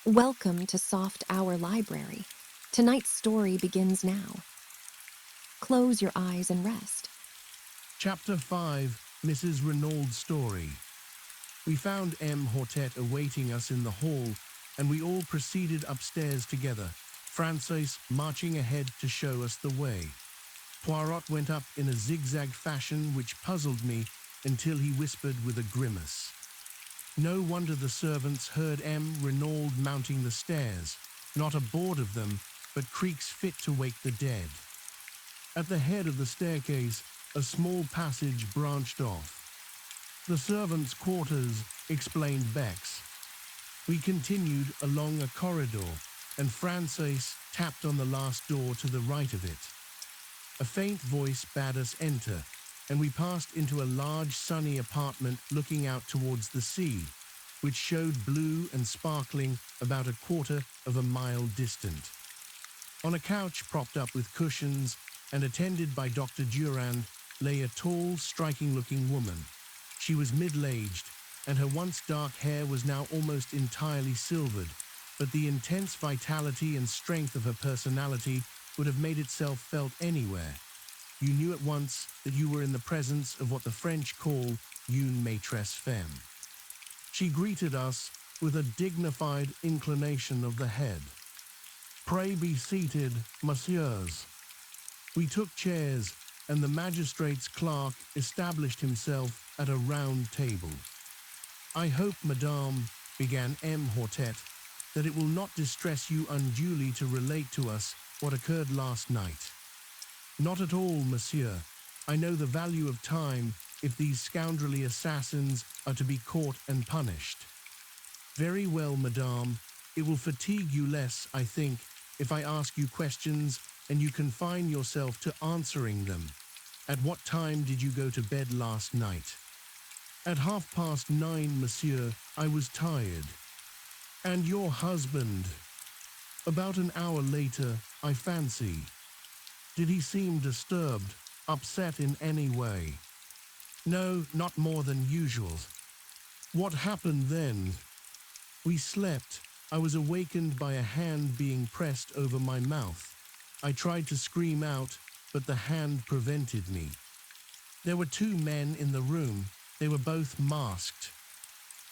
Welcome to Soft Hour Library. Tonight's story begins now. Close your eyes and rest. Chapter 5, Mrs. Renaud's Story. We found M. Hortet awaiting us in the hall, and we all proceeded upstairs together, Francis marching ahead to show us the way. Poirot went up in a zigzag fashion which puzzled me until he whispered with a grimace. No wonder the servants heard M. Renaud mounting the stairs, not a board of them, but creaks fit to wake the dead. At the head of the staircase, a small passage branched off. The servants' quarters, explained Bex. We continued along a corridor, and Francis tapped on the last door to the right of it. A faint voice bade us enter, and we passed into a large sunny apartment looking out towards the sea, which showed blue and sparkling about a quarter of a mile distant. On a couch propped up with cushions and attended by Dr. Durand lay a tall, striking-looking woman. She was middle-aged, and her once dark hair was now almost entirely silvered, but the intense vitality and strength of her personality would have made itself felt anywhere. You knew at once that you were in the presence of what the French call une maîtresse femme. She greeted us with a dignified inclination of the head. "Pray be seated, messieurs." We took chairs, and the magistrate's clerk established himself at a round table. "I hope, madame," began M. Hortet, "that it will not distress you unduly to relate to us what occurred last night." "Not at all, monsieur. I know the value of time if these scoundrelly assassins are to be caught and punished." "Very well, madame. It will fatigue you less, I think, if I ask you questions and you confine yourself to answering them. At what time did you go to bed last night?" "At 9:30, monsieur. I was tired." "And your husband?" "About an hour later, I fancy." "Did he seem disturbed, upset in any way?" "No, not more than usual." "What happened then?" "We slept. I was awakened by a hand being pressed over my mouth. I tried to scream out, but the hand prevented me. There were 2 men in the room. They were both masked."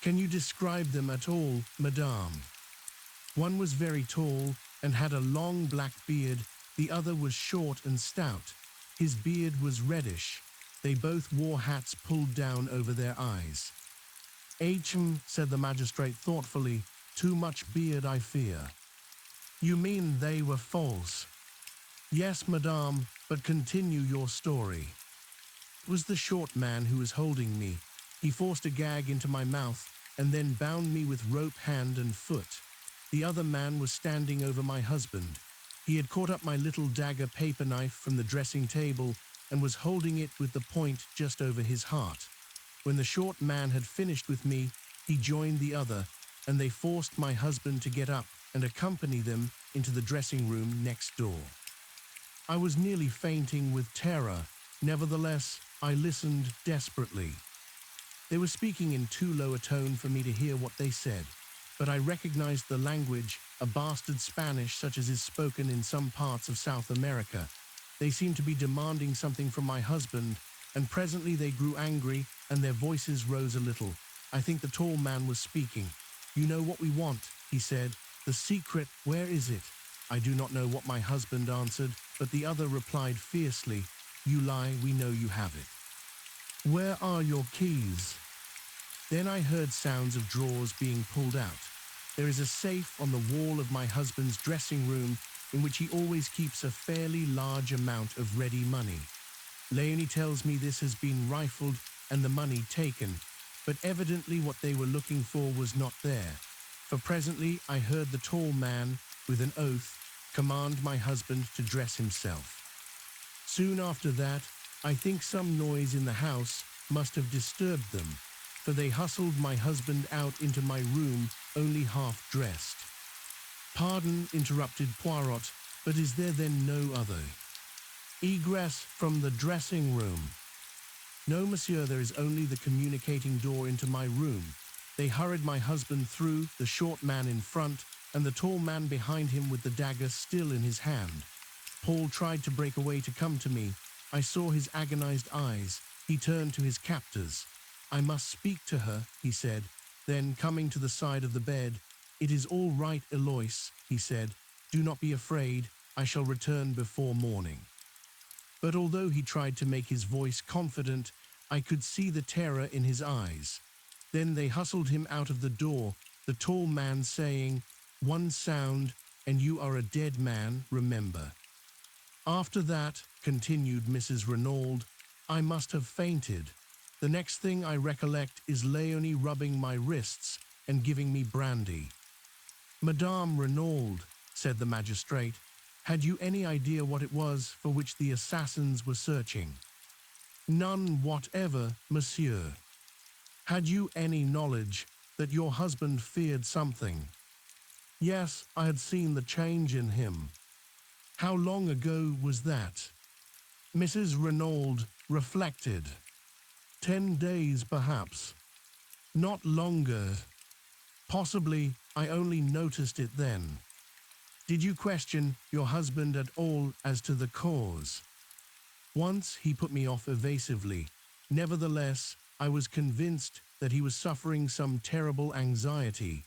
"Can you describe them at all, madame?" "One was very tall and had a long black beard. The other was short and stout. His beard was reddish. They both wore hats pulled down over their eyes." "H.M.," said the magistrate thoughtfully, "too much beard, I fear." "You mean they were false?" "Yes, madame, but continue your story." "It was the short man who was holding me. He forced a gag into my mouth and then bound me with rope hand and foot. The other man was standing over my husband. He had caught up my little dagger paper knife from the dressing table and was holding it with the point just over his heart. When the short man had finished with me, he joined the other, and they forced my husband to get up and accompany them into the dressing room next door. I was nearly fainting with terror. Nevertheless, I listened desperately. They were speaking in too low a tone for me to hear what they said, but I recognized the language, a bastard Spanish such as is spoken in some parts of South America. They seemed to be demanding something from my husband, and presently they grew angry and their voices rose a little. I think the tall man was speaking. "You know what we want," he said. "The secret, where is it?" I do not know what my husband answered, but the other replied fiercely, "You lie, we know you have it." "Where are your keys?" Then I heard sounds of drawers being pulled out. There is a safe on the wall of my husband's dressing room in which he always keeps a fairly large amount of ready money. Leonie tells me this has been rifled and the money taken, but evidently what they were looking for was not there, for presently I heard the tall man, with an oath, command my husband to dress himself. Soon after that, I think some noise in the house must have disturbed them, for they hustled my husband out into my room only half dressed. "Pardon," interrupted Poirot, "but is there then no other egress from the dressing room?" "No, monsieur, there is only the communicating door into my room. They hurried my husband through, the short man in front, and the tall man behind him with the dagger still in his hand. Paul tried to break away to come to me. I saw his agonized eyes. He turned to his captors. "I must speak to her," he said. Then, coming to the side of the bed, "It is all right, Eloise," he said. "Do not be afraid. I shall return before morning." But although he tried to make his voice confident, I could see the terror in his eyes. Then they hustled him out of the door, the tall man saying, "One sound, and you are a dead man, remember." After that, continued Mrs. Renaud, I must have fainted. The next thing I recollect is Leonie rubbing my wrists and giving me brandy. "Madame Renaud," said the magistrate, "had you any idea what it was for which the assassins were searching?" "None whatever, monsieur." "Had you any knowledge that your husband feared something?" "Yes, I had seen the change in him." "How long ago was that?" Mrs. Renaud reflected. 10 days, perhaps. Not longer. Possibly I only noticed it then. Did you question your husband at all as to the cause? Once he put me off evasively. Nevertheless, I was convinced that he was suffering some terrible anxiety.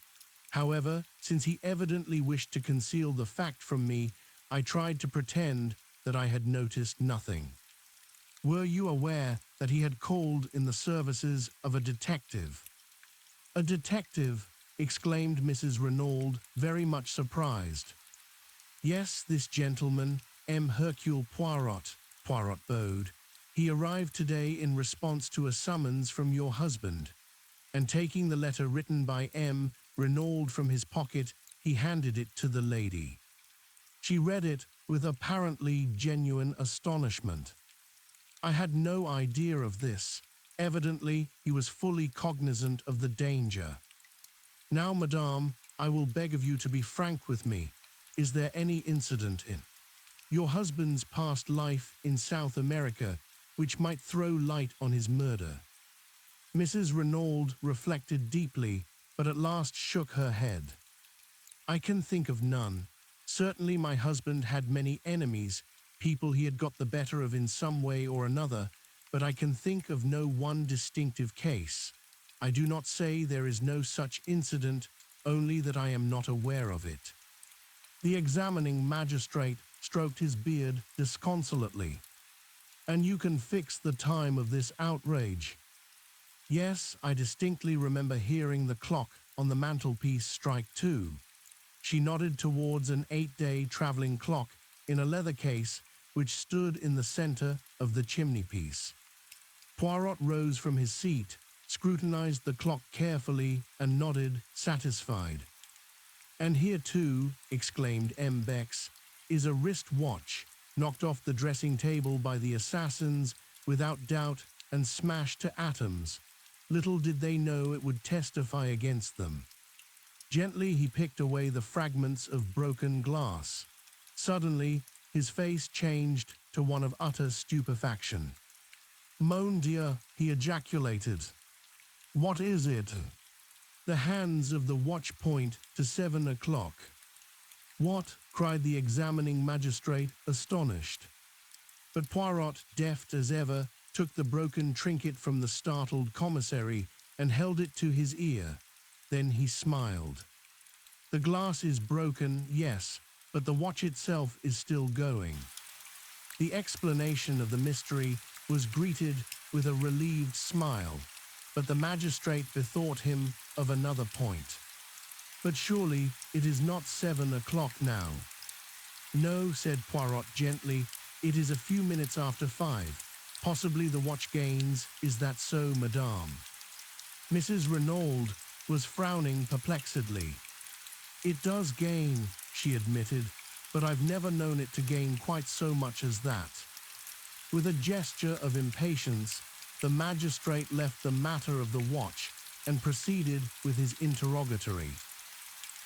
However, since he evidently wished to conceal the fact from me, I tried to pretend that I had noticed nothing. Were you aware that he had called in the services of a detective? "A detective?" exclaimed Mrs. Renaud, very much surprised. "Yes, this gentleman, M. Hercule Poirot," Poirot bowed. "He arrived today in response to a summons from your husband." And taking the letter written by M. Renaud from his pocket, he handed it to the lady. She read it with apparently genuine astonishment. "I had no idea of this. Evidently, he was fully cognizant of the danger. Now, madame, I will beg of you to be frank with me. Is there any incident in your husband's past life in South America which might throw light on his murder?" Mrs. Renaud reflected deeply, but at last shook her head. "I can think of none. Certainly my husband had many enemies, people he had got the better of in some way or another, but I can think of no one distinctive case. I do not say there is no such incident, only that I am not aware of it." The examining magistrate stroked his beard disconsolately. "And you can fix the time of this outrage?" "Yes, I distinctly remember hearing the clock on the mantelpiece strike 2. She nodded towards an 8-day traveling clock in a leather case which stood in the center of the chimney-piece. Poirot rose from his seat, scrutinized the clock carefully, and nodded, satisfied. "And here too," exclaimed M. Bex, "is a wrist watch, knocked off the dressing table by the assassins, without doubt, and smashed to atoms. Little did they know it would testify against them." Gently he picked away the fragments of broken glass. Suddenly, his face changed to one of utter stupefaction. "Mon Dieu," he ejaculated. "What is it?" "The hands of the watch point to 7 o'clock. "What?" cried the examining magistrate, astonished. But Poirot, deft as ever, took the broken trinket from the startled commissary and held it to his ear. Then he smiled. "The glass is broken, yes, but the watch itself is still going." The explanation of the mystery was greeted with a relieved smile, but the magistrate bethought him of another point. "But surely it is not 7 o'clock now." "No," said Poirot gently, "it is a few minutes after 5. Possibly the watch gains. Is that so, madame?" Mrs. Renaud was frowning perplexedly. "It does gain," she admitted, "but I've never known it to gain quite so much as that." With a gesture of impatience, the magistrate left the matter of the watch and proceeded with his interrogatory.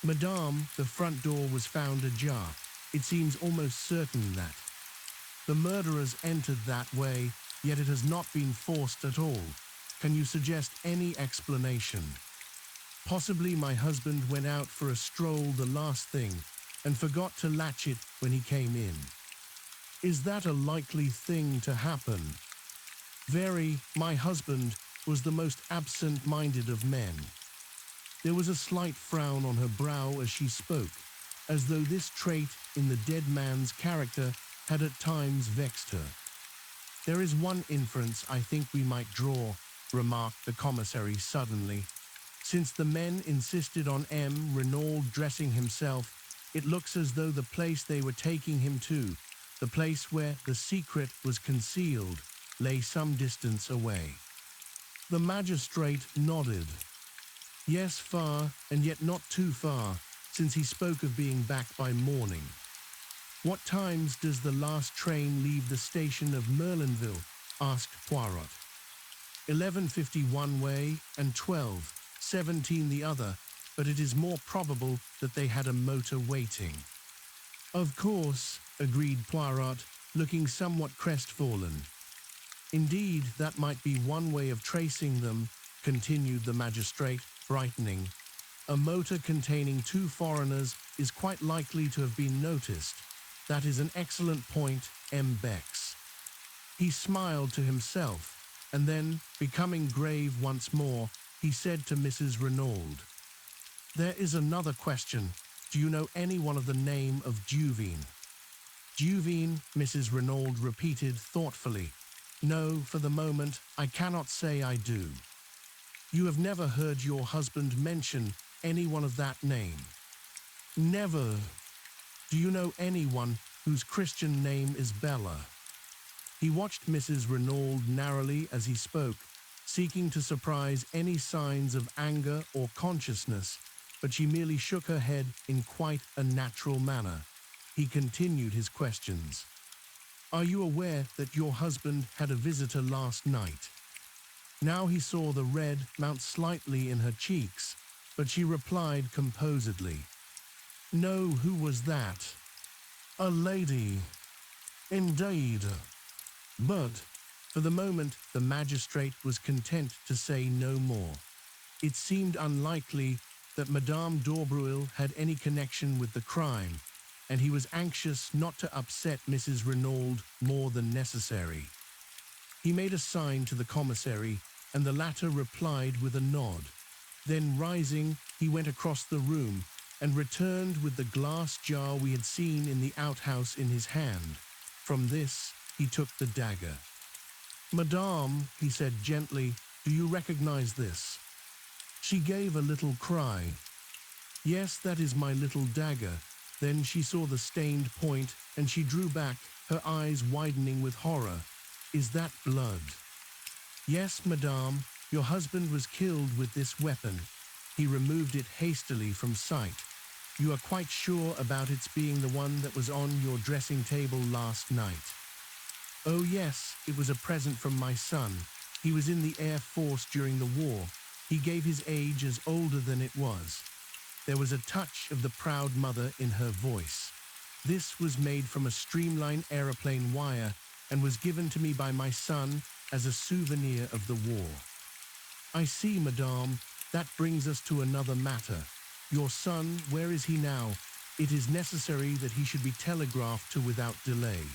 "Madame, the front door was found ajar. It seems almost certain that the murderers entered that way, yet it has not been forced at all. Can you suggest any explanation?" Possibly my husband went out for a stroll the last thing and forgot to latch it when he came in. Is that a likely thing to happen? Very. My husband was the most absent-minded of men. There was a slight frown on her brow as she spoke, as though this trait in the dead man's character had at times vexed her. There is one inference I think we might draw, remarked the commissary suddenly. Since the men insisted on M. Renaud dressing himself, it looks as though the place they were taking him to, the place where the secret was concealed, lay some distance away. The magistrate nodded. Yes, far, and yet not too far, since he spoke of being back by morning. What times does the last train leave the station of Merlinville? Asked Poirot. 11:50 one way and 12:17 the other, but it is more probable that they had a motor waiting. Of course, agreed Poirot, looking somewhat crestfallen. Indeed, that might be one way of tracing them, continued the magistrate, brightening. A motor containing two foreigners is quite likely to have been noticed. That is an excellent point, M. Bex. He smiled to himself, and then, becoming grave once more, he said to Mrs. Renaud, "There is another question. Do you know anyone of the name of Duveen?" Duveen, Mrs. Renaud repeated thoughtfully. "No, for the moment, I cannot say I do." "You have never heard your husband mention anyone of that name?" "Never." "Do you know anyone whose Christian name is Bella?" He watched Mrs. Renaud narrowly as he spoke, seeking to surprise any signs of anger or consciousness, but she merely shook her head in quite a natural manner. He continued his questions. "Are you aware that your husband had a visitor last night?" Now he saw the red mount slightly in her cheeks, but she replied composedly, "No, who was that?" "A lady." "Indeed." But, for the moment, the magistrate was content to say no more. It seemed unlikely that Madame d'Aubreuil had any connection with the crime, and he was anxious not to upset Mrs. Renaud more than necessary. He made a sign to the commissary, and the latter replied with a nod. Then, rising, he went across the room and returned with the glass jar we had seen in the outhouse in his hand. From this, he took the dagger. "Madame," he said gently, "do you recognize this?" She gave a little cry. "Yes, that is my little dagger." Then she saw the stained point, and she drew back, her eyes widening with horror. "Is that blood?" "Yes, madame. Your husband was killed with this weapon. He removed it hastily from sight. You are quite sure about its being the one that was on your dressing table last night?" "Oh yes, it was a present from my son. He was in the Air Force during the war. He gave his age as older than it was." There was a touch of the proud mother in her voice. "This was made from a streamlined aeroplane wire and was given to me by my son as a souvenir of the war." "I see, madame. That brings us to another matter. Your son, where is he now? It is necessary that he should be telegraphed to without delay."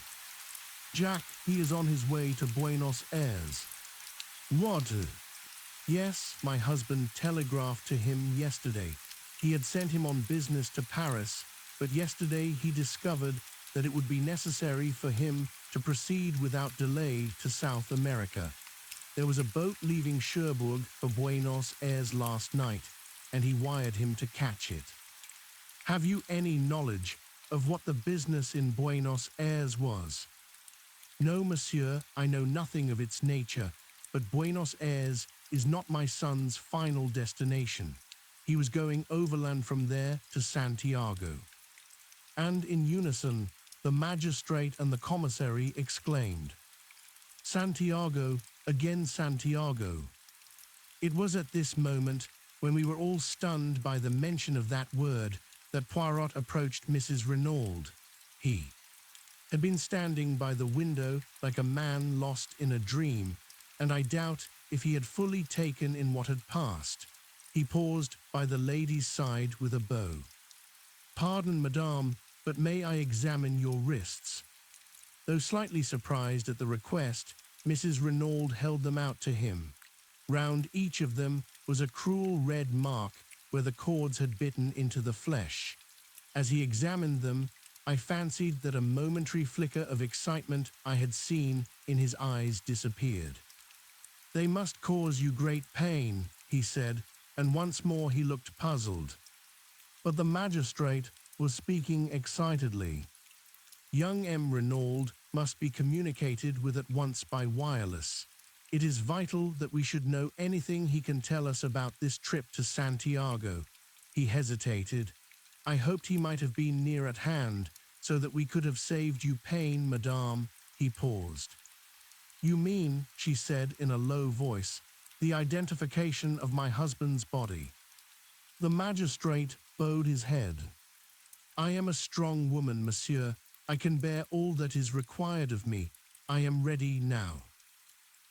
"Jack, he is on his way to Buenos Aires." "What?" "Yes, my husband telegraphed to him yesterday. He had sent him on business to Paris, but yesterday he discovered that it would be necessary for him to proceed without delay to South America. There was a boat leaving Cherbourg for Buenos Aires last night, and he wired him to catch it." "Have you any knowledge of what the business in Buenos Aires was?" "No, monsieur, I know nothing of its nature, but Buenos Aires is not my son's final destination. He was going overland from there to Santiago." And in unison, the magistrate and the commissary exclaimed, "Santiago, again Santiago." It was at this moment, when we were all stunned by the mention of that word, that Poirot approached Mrs. Renaud. He had been standing by the window like a man lost in a dream, and I doubt if he had fully taken in what had passed. He paused by the lady's side with a bow. "Pardon, madame, but may I examine your wrists?" Though slightly surprised at the request, Mrs. Renaud held them out to him. Round each of them was a cruel red mark where the cords had bitten into the flesh. As he examined them, I fancied that a momentary flicker of excitement I had seen in his eyes disappeared. "They must cause you great pain," he said, and once more he looked puzzled. But the magistrate was speaking excitedly. "Young M. Renaud must be communicated with at once by wireless. It is vital that we should know anything he can tell us about this trip to Santiago." He hesitated. "I hoped he might have been near at hand, so that we could have saved you pain, madame." He paused. "You mean," she said in a low voice, "the identification of my husband's body?" The magistrate bowed his head. "I am a strong woman, monsieur. I can bear all that is required of me. I am ready now."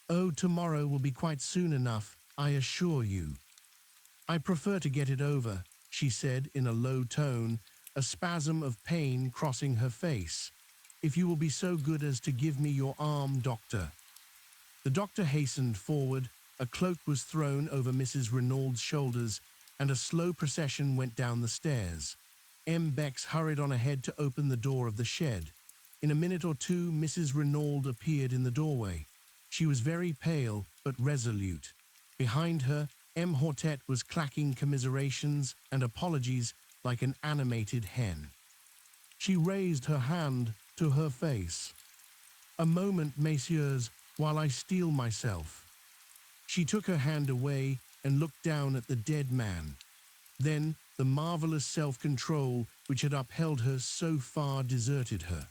"Oh, tomorrow will be quite soon enough, I assure you." "I prefer to get it over," she said in a low tone, a spasm of pain crossing her face. "If you will be so good as to give me your arm, doctor." The doctor hastened forward, a cloak was thrown over Mrs. Renaud's shoulders, and a slow procession went down the stairs. M. Bex hurried on ahead to open the door of the shed. In a minute or two, Mrs. Renaud appeared in the doorway. She was very pale, but resolute. Behind her, M. Hortet was clacking commiserations and apologies like an animated hen. She raised her hand to her face. "A moment, messieurs, while I steel myself." She took her hand away and looked down at the dead man. Then the marvelous self-control which had upheld her so far deserted her.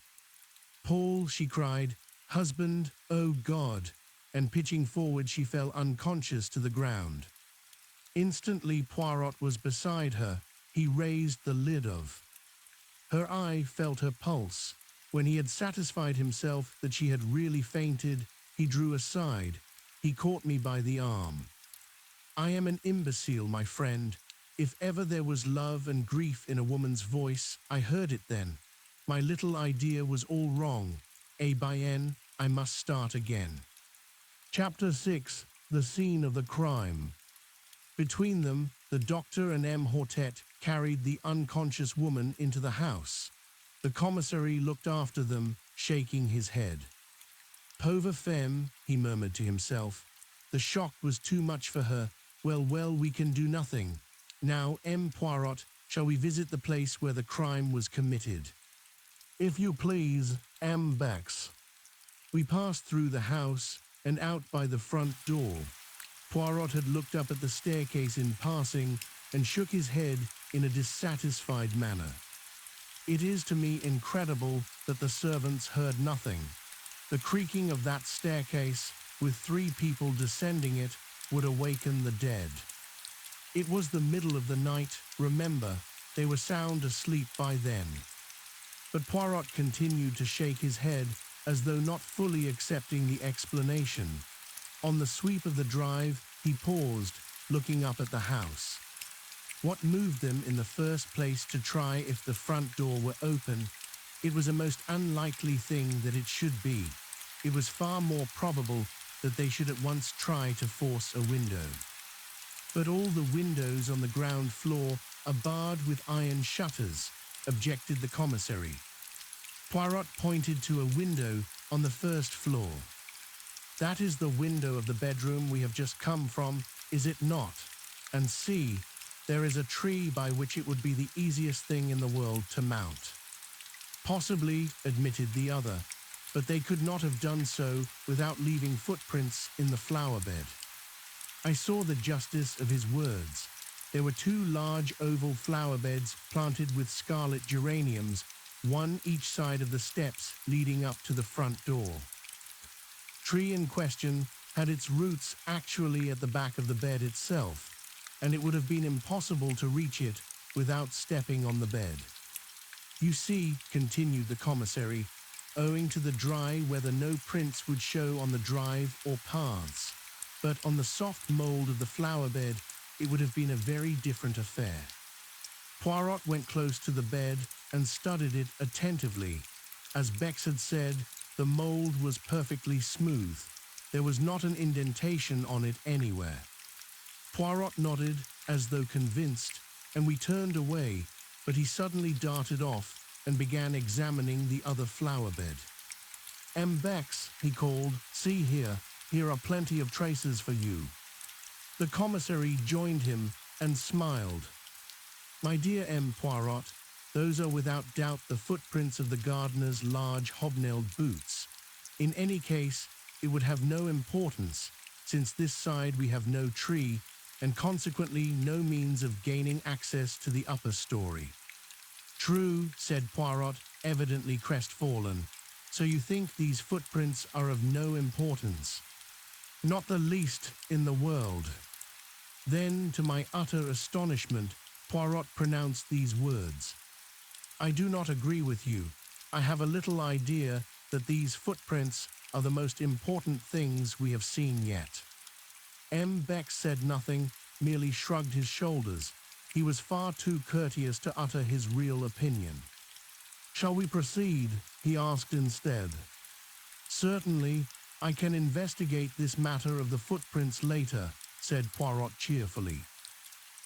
"Paul," she cried, "husband, oh God!" and pitching forward she fell unconscious to the ground. Instantly Poirot was beside her. He raised the lid of. Her eye felt her pulse. When he had satisfied himself that she had really fainted, he drew aside. He caught me by the arm. "I am an imbecile, my friend. If ever there was love and grief in a woman's voice, I heard it then. My little idea was all wrong. Eh bien, I must start again." Chapter 6. The Scene of the Crime. Between them, the doctor and M. Hortet carried the unconscious woman into the house. The commissary looked after them, shaking his head. "Pauvre femme," he murmured to himself. "The shock was too much for her. Well, we can do nothing. Now, M. Poirot, shall we visit the place where the crime was committed?" "If you please, M. Bex." We passed through the house and out by the front door. Poirot had looked up at the staircase in passing and shook his head in a dissatisfied manner. "It is to me incredible that the servants heard nothing. The creaking of that staircase, with 3 people descending it, would awaken the dead. It was the middle of the night, remember, they were sound asleep by then." But Poirot continued to shake his head as though not fully accepting the explanation. On the sweep of the drive, he paused, looking up at the house. What moved them in the first place to try if the front door were open? It was a most unlikely thing that it should be. It was far more probable that they should at once try to force a window. "But all the windows on the ground floor are barred with iron shutters," objected the commissary. Poirot pointed to a window on the first floor. "That is the window of the bedroom we have just come from, is it not? And see, there is a tree by which it would be the easiest thing in the world to mount." "Possibly," admitted the other, "but they could not have done so without leaving footprints in the flower bed." I saw the justice of his words. There were 2 large oval flower beds planted with scarlet geraniums, one each side of the steps leading up to the front door. Tree in question had its roots actually at the back of the bed itself, and it would have been impossible to reach it without stepping on the bed. "You see," continued the commissary, "owing to the dry weather no prints would show on the drive or paths, but on the soft mold of the flower bed it would have been a very different affair. Poirot went close to the bed and studied it attentively. As Bex had said, the mold was perfectly smooth. There was not an indentation on it anywhere. Poirot nodded as though convinced, and we turned away, but he suddenly darted off and began examining the other flower bed. Bex, he called, "See here, here are plenty of traces for you." The commissary joined him and smiled. "My dear Poirot, those are without doubt the footprints of the gardener's large hobnailed boots. In any case, it would have no importance, since this side we have no tree, and consequently no means of gaining access to the upper story." "True," said Poirot, evidently crestfallen. "So you think these footprints are of no importance?" "Not the least in the world." Then, to my utter astonishment, Poirot pronounced these words: "I do not agree with you. I have a little idea that these footprints are the most important things we have seen yet." Beck said nothing, merely shrugged his shoulders. He was far too courteous to utter his real opinion. "Shall we proceed?" he asked instead. "Certainly, I can investigate this matter of the footprints later," said Poirot cheerfully.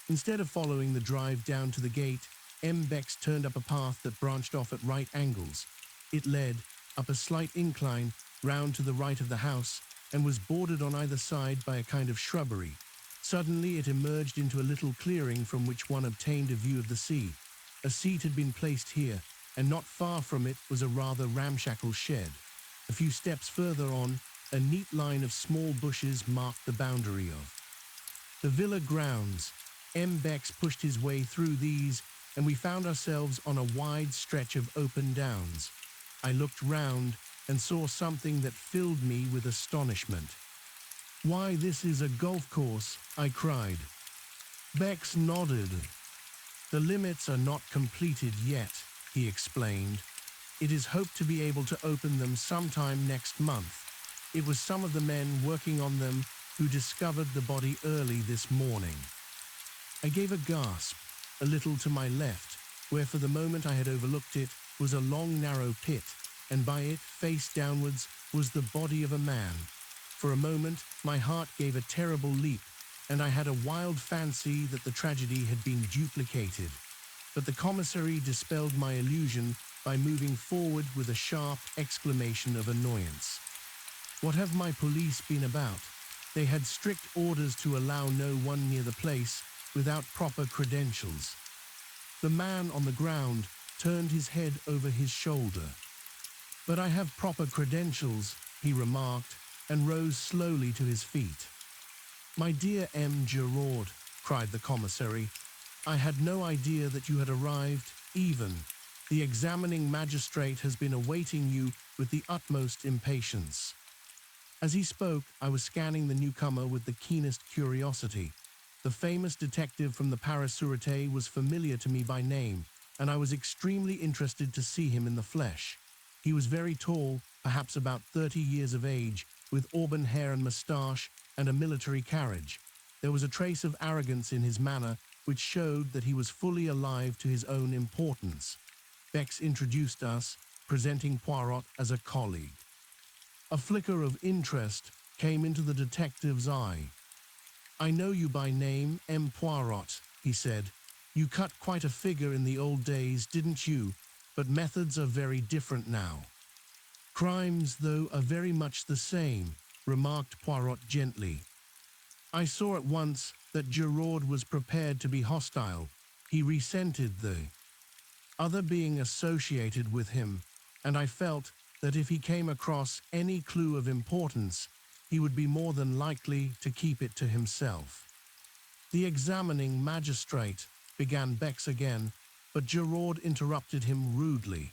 Instead of following the drive down to the gate, Bex turned up a path that branched off at right angles. It led, up a slight incline, round to the right of the house, and was bordered on either side by a kind of shrubbery. Suddenly it emerged into a little clearing from which one obtained a view of the sea. A seat had been placed here, and not far from it was a rather ramshackle shed. A few steps further on, a neat line of small bushes marked the boundary of the villa grounds. Bex pushed his way through these, and we found ourselves on a wide stretch of open downs. I looked round and saw something that filled me with astonishment. "Why, this is a golf course," I cried. Bex nodded. "The limits are not completed yet," he explained. "It is hoped to be able to open them sometime next month. It was some of the men working on them who discovered the body early this morning." I gave a gasp. A little to my left, where for the moment I had overlooked it, was a long narrow pit, and by it, face downwards, was the body of a man. For a moment, my heart gave a terrible leap, and I had a wild fancy that the tragedy had been duplicated. But the commissary dispelled my illusion by moving forward with a sharp exclamation of annoyance. What have my police been about? They had strict orders to allow no one near the place without proper credentials. The man on the ground turned his head over his shoulder. "But I have proper credentials," he remarked, and rose slowly to his feet. "My dear Gerard," cried the commissary, "I had no idea that you had arrived, even. The examining magistrate has been awaiting you with the utmost impatience." As he spoke, I was scanning the newcomer with the keenest curiosity. The famous detective from the Paris Sûreté was familiar to me by name, and I was extremely interested to see him in the flesh. He was very tall, perhaps about 30 years of age, with auburn hair and moustache, and a military carriage. There was a trace of arrogance in his manner, which showed that he was fully alive to his own importance. Bex introduced us, presenting Poirot as a colleague. A flicker of interest came into the detective's eye. "I know you by name, Poirot," he said. "You cut quite a figure in the old days, didn't you? But methods are very different now." "Crimes, though, are very much the same," remarked Poirot gently. I saw at once that Gerard was prepared to be hostile. He resented the other being associated with him, and I felt that if he came across any clue of importance, he would be more than likely to keep it to himself. "The examining magistrate," began Bex again, but Gerard interrupted him rudely.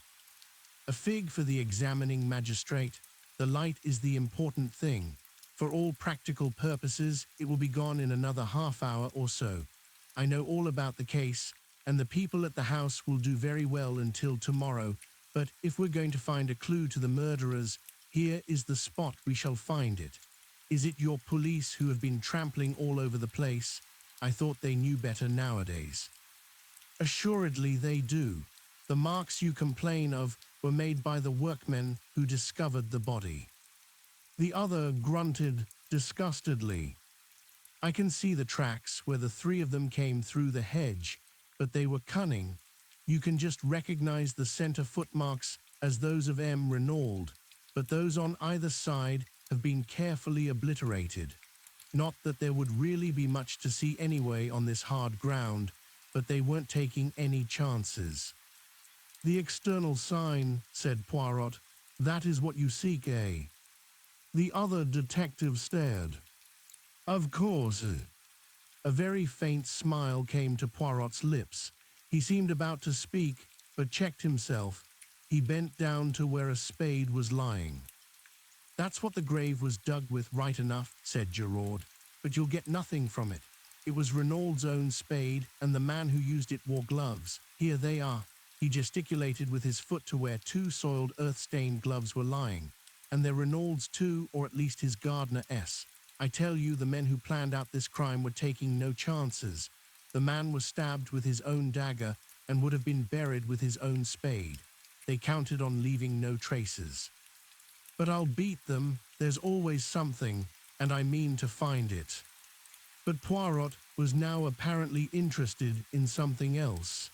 "A fig for the examining magistrate. The light is the important thing. For all practical purposes, it will be gone in another half-hour or so. I know all about the case, and the people at the house will do very well until tomorrow, but if we're going to find a clue to the murderers, here is the spot we shall find it. Is it your police who have been trampling all over the place? I thought they knew better nowadays. Assuredly they do. The marks you complain of were made by the workmen who discovered the body. The other grunted disgustedly. I can see the tracks where the three of them came through the hedge, but they were cunning. You can just recognize the center footmarks as those of M. Renaud, but those on either side have been carefully obliterated. Not that there would really be much to see anyway on this hard ground, but they weren't taking any chances. The external sign, said Poirot. That is what you seek, eh? The other detective stared. Of course. A very faint smile came to Poirot's lips. He seemed about to speak, but checked himself. He bent down to where a spade was lying. That's what the grave was dug with, right enough, said Giraud, but you'll get nothing from it. It was Renaud's own spade, and the man who used it wore gloves. Here they are. He gesticulated with his foot to where two soiled, earth-stained gloves were lying. And they're Renaud's too, or at least his gardener S. I tell you, the men who planned out this crime were taking no chances. The man was stabbed with his own dagger and would have been buried with his own spade. They counted on leaving no traces. But I'll beat them. There's always something, and I mean to find it. But Poirot was now apparently interested in something else.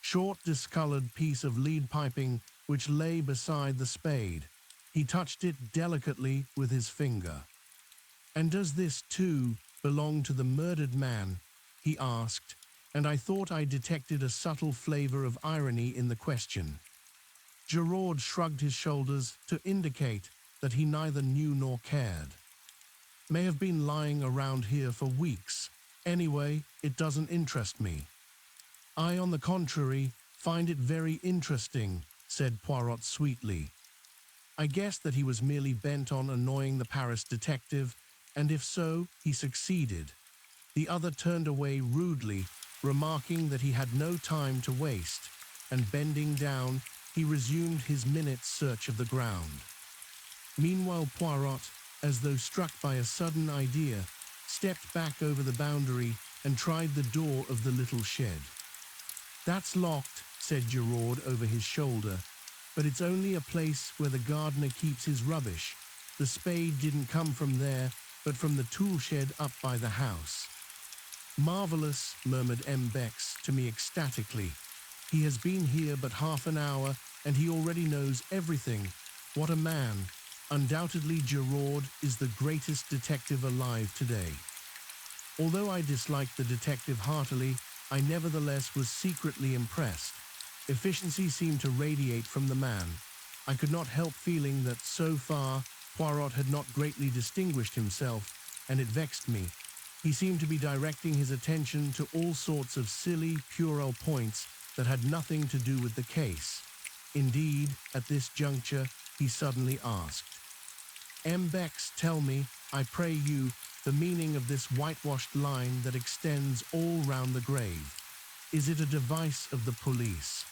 Short, discolored piece of lead piping which lay beside the spade. He touched it delicately with his finger. And does this, too, belong to the murdered man? He asked, and I thought I detected a subtle flavor of irony in the question. Giraud shrugged his shoulders to indicate that he neither knew nor cared. May have been lying around here for weeks. Anyway, it doesn't interest me. I, on the contrary, find it very interesting, said Poirot sweetly. I guessed that he was merely bent on annoying the Paris detective, and if so, he succeeded. The other turned away rudely, remarking that he had no time to waste, and bending down, he resumed his minute's search of the ground. Meanwhile, Poirot, as though struck by a sudden idea, stepped back over the boundary and tried the door of the little shed. That's locked, said Giraud over his shoulder, but it's only a place where the gardener keeps his rubbish. The spade didn't come from there, but from the tool shed up by the house. Marvelous, murmured M. Bex to me ecstatically. He has been here but half an hour, and he already knows everything. What a man! Undoubtedly Giraud is the greatest detective alive today. Although I disliked the detective heartily, I nevertheless was secretly impressed. Efficiency seemed to radiate from the man. I could not help feeling that, so far, Poirot had not greatly distinguished himself, and it vexed me. He seemed to be directing his attention to all sorts of silly, puerile points that had nothing to do with the case. Indeed, at this juncture, he suddenly asked, M. Bex, tell me, I pray you, the meaning of this whitewashed line that extends all round the grave. Is it a device of the police?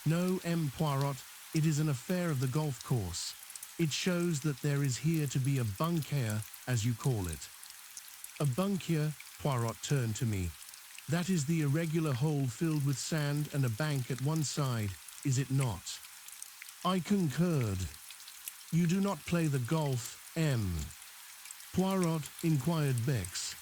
No, M. Poirot, it is an affair of the golf course. It shows that there is here to be a bunker, as you call it. A bunker, Poirot turned to me. That is the irregular hole filled with sand and a bank at one side, is it not? I concurred. You do not play the golf, M. Poirot, inquired Bex.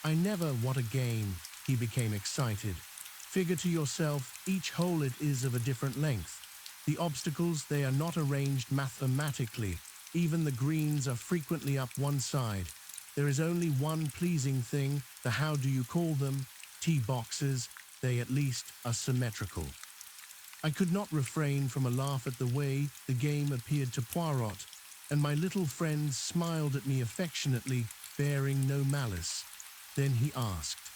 I never, what a game. He became excited. Figure to yourself, each hole it is of a different length. The obstacles, they are not arranged mathematically. Even the greens are frequently up one side. There is only one pleasing thing, the how do you call them, tee boxes, they at least are symmetrical. I could not refrain from a laugh at the way the game appeared to Poirot, and my little friend smiled at me affectionately, bearing no malice. Then he asked,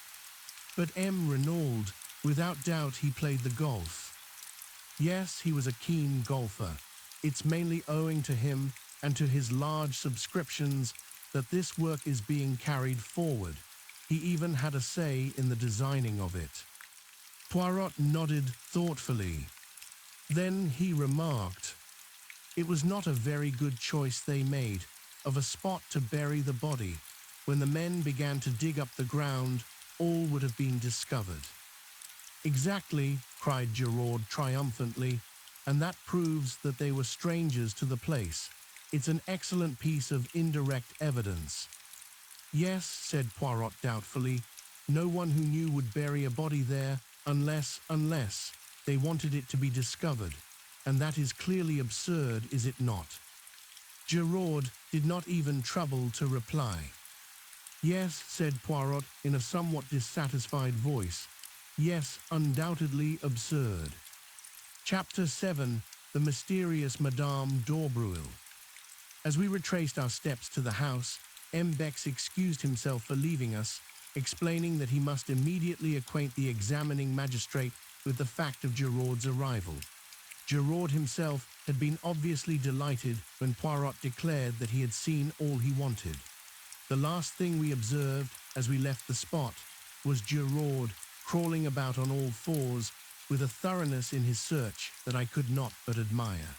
But M. Renaud, without doubt he played the golf. Yes, he was a keen golfer. It's mainly owing to him and to his large subscriptions that this work is being carried forward. He even had a say in the designing of it. Poirot nodded thoughtfully. Then he remarked, It was not a very good choice they made, of a spot to bury the body. When the men began to dig up the ground, all would have been discovered. Exactly, cried Gerard triumphantly, and that proves that they were strangers to the place. It's an excellent piece of indirect evidence. Yes, said Poirot doubtfully, no one who knew would bury a body there unless they wanted it to be discovered, and that is clearly absurd, is it not? Gerard did not even trouble to reply. Yes, said Poirot in a somewhat dissatisfied voice. Yes, undoubtedly absurd. Chapter 7. The Mysterious Madame d'Aubreuil. As we retraced our steps to the house, M. Bex excused himself for leaving us, explaining that he must immediately acquaint the examining magistrate with the fact of Gerard's arrival. Gerard himself had been obviously delighted when Poirot declared that he had seen all he wanted. The last thing we observed as we left the spot was Gerard crawling about on all fours with a thoroughness in his search that I could not but admire.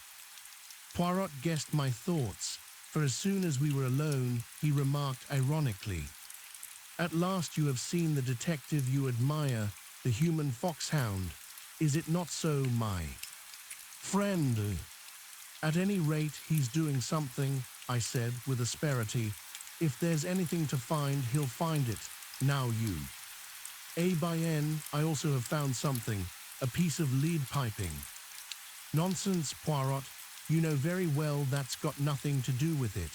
Poirot guessed my thoughts, for as soon as we were alone, he remarked ironically, "At last you have seen the detective you admire, the human foxhound. Is it not so, my friend?" "At any rate, he's doing something," I said with asperity. "If there's anything to find, he'll find it. Now you." Bien, I also have found something, a piece of lead piping." "Nonsense, Poirot. You know very well that's got nothing to do with it.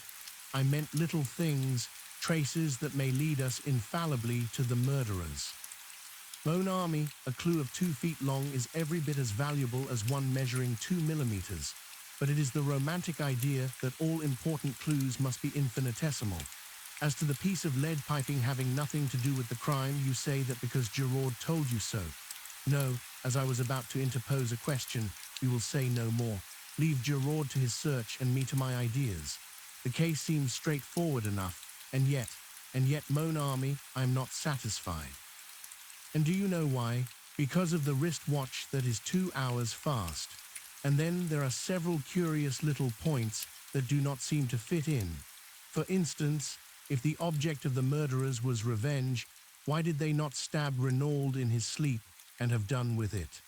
I meant little things, traces that may lead us infallibly to the murderers." "Mon ami, a clue of 2 feet long is every bit as valuable as one measuring 2 millimeters, but it is the romantic idea that all important clues must be infinitesimal. As to the piece of lead piping having nothing to do with the crime, you say that because Gerard told you so. No, as I was about to interpose a question, we will say no more. Leave Gerard to his search and me to my ideas. The case seems straightforward enough, and yet, mon ami, I am not satisfied. And do you know why? Because of the wrist watch that is 2 hours fast. And then there are several curious little points that do not seem to fit in. For instance, if the object of the murderers was revenge, why did they not stab Renaud in his sleep and have done with it?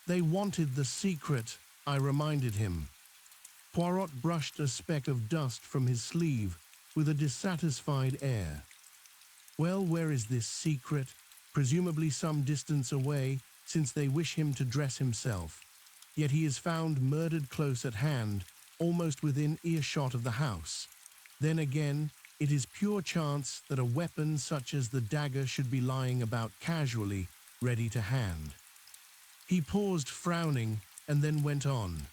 "They wanted the secret," I reminded him. Poirot brushed a speck of dust from his sleeve with a dissatisfied air. "Well, where is this secret? Presumably some distance away, since they wish him to dress himself. Yet he is found murdered close at hand, almost within earshot of the house. Then again, it is pure chance that a weapon such as the dagger should be lying about casually, ready to hand." He paused, frowning, and then went on.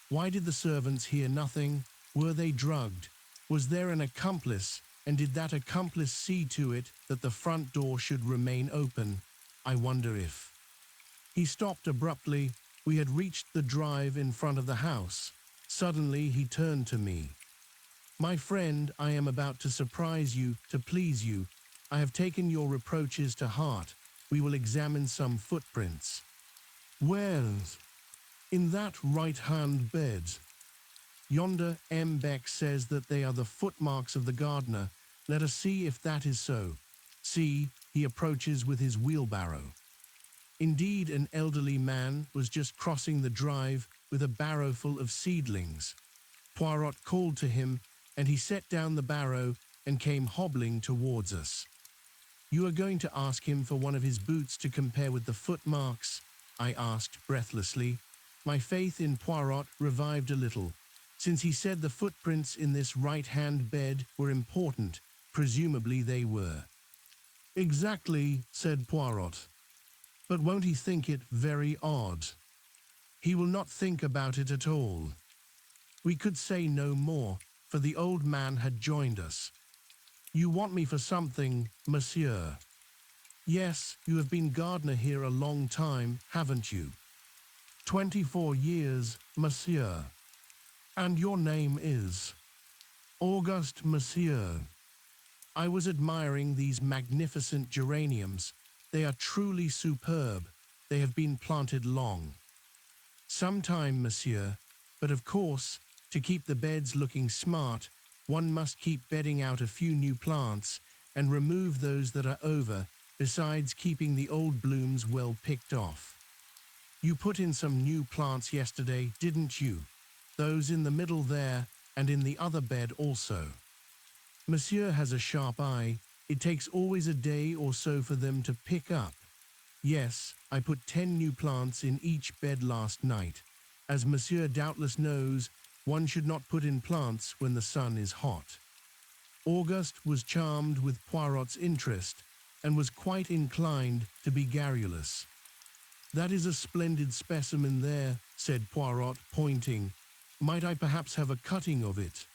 "Why did the servants hear nothing? Were they drugged? Was there an accomplice, and did that accomplice see to it that the front door should remain open? I wonder if—" He stopped abruptly. We had reached the drive in front of the house. Suddenly he turned to me. "My friend, I am about to surprise you, to please you. I have taken your reproaches to heart. We will examine some footprints." "Where?" "In that right-hand bed. Yonder M. Beck says that they are the footmarks of the gardener. Let us see if that is so. See, he approaches with his wheelbarrow." Indeed, an elderly man was just crossing the drive with a barrow full of seedlings. Poirot called to him, and he set down the barrow and came hobbling towards us. "You are going to ask him for one of his boots to compare with the footmarks?" I asked breathlessly. My faith in Poirot revived a little. Since he said the footprints in this right-hand bed were important, presumably they were. "Exactly," said Poirot. "But won't he think it very odd?" "He will not think about it at all." We could say no more, for the old man had joined us. "You want me for something, monsieur?" "Yes, you have been gardener here a long time, haven't you?" 24 years, monsieur." "And your name is?" "Auguste, monsieur." I was admiring these magnificent geraniums. They are truly superb. They have been planted long. "Some time, monsieur, but of course, to keep the beds looking smart, One must keep bedding out a few new plants and remove those that are over, besides keeping the old blooms well picked off. You put in some new plants yesterday, didn't you? Those in the middle there, and in the other bed also. Monsieur has a sharp eye. It takes always a day or so for them to pick up. Yes, I put 10 new plants in each bed last night. As Monsieur doubtless knows, one should not put in plants when the sun is hot. Auguste was charmed with Poirot's interest and was quite inclined to be garrulous. "That is a splendid specimen there," said Poirot, pointing. "Might I perhaps have a cutting of it?"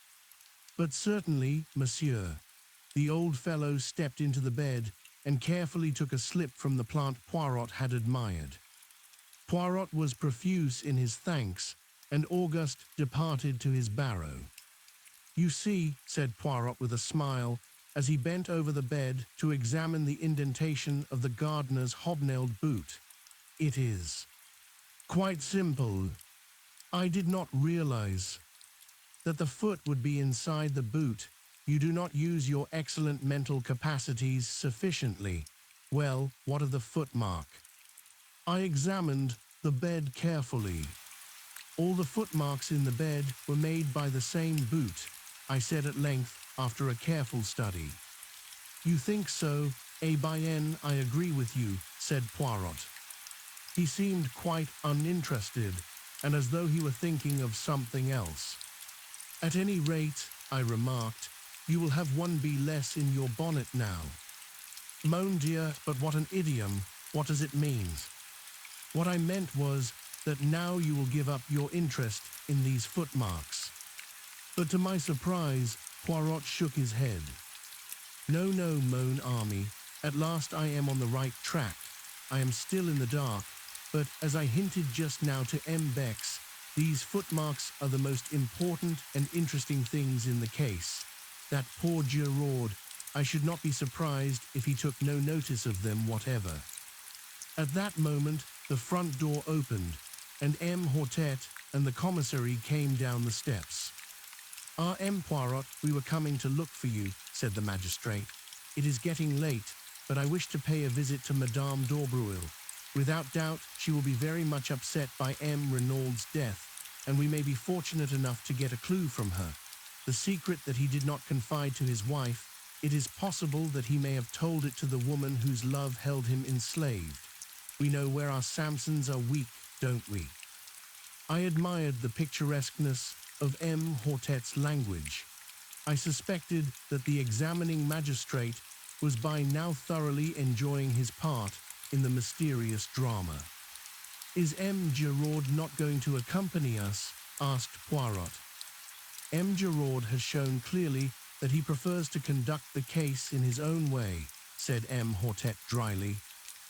"But certainly, monsieur." The old fellow stepped into the bed and carefully took a slip from the plant Poirot had admired. Poirot was profuse in his thanks, and Auguste departed to his barrow. "You see," said Poirot with a smile, as he bent over the bed to examine the indentation of the gardener's hobnailed boot. "It is quite simple. I did not realize that the foot would be inside the boot. You do not use your excellent mental capacities sufficiently. Well, what of the footmark?" I examined the bed carefully. "All the footmarks in the bed were made by the same boot," I said at length after a careful study. "You think so? Eh bien, I agree with you," said Poirot. He seemed quite uninterested, and as though he were thinking of something else. "At any rate," I remarked, "you will have one bee less in your bonnet now." "Mon Dieu, but what an idiom! What does it mean?" "What I meant was that now you will give up your interest in these footmarks." But to my surprise, Poirot shook his head. "No, no, mon ami. At last I am on the right track. I am still in the dark, but as I hinted just now to M. Bex, these footmarks are the most important and interesting things in the case. That poor Giraud, I should not be surprised if he took no notice of them whatever." At that moment, the front door opened, and M. Hortet and the commissary came down the steps. "Ah, M. Poirot, we were coming to look for you," said the magistrate. "It is getting late, but I wish to pay a visit to Madame d'Aubreuil. Without doubt, she will be very much upset by M. Renaud's death, and we may be fortunate enough to get a clue from her. The secret that he did not confide to his wife, it is possible that he may have told it to the woman whose love held him enslaved. We know where our Samsons are weak, don't we?" I admired the picturesqueness of M. Hortet's language. I suspected that the examining magistrate was by now thoroughly enjoying his part in the mysterious drama. "Is M. Giraud not going to accompany us?" asked Poirot. "M. Giraud has shown clearly that he prefers to conduct the case in his own way," said M. Hortet dryly.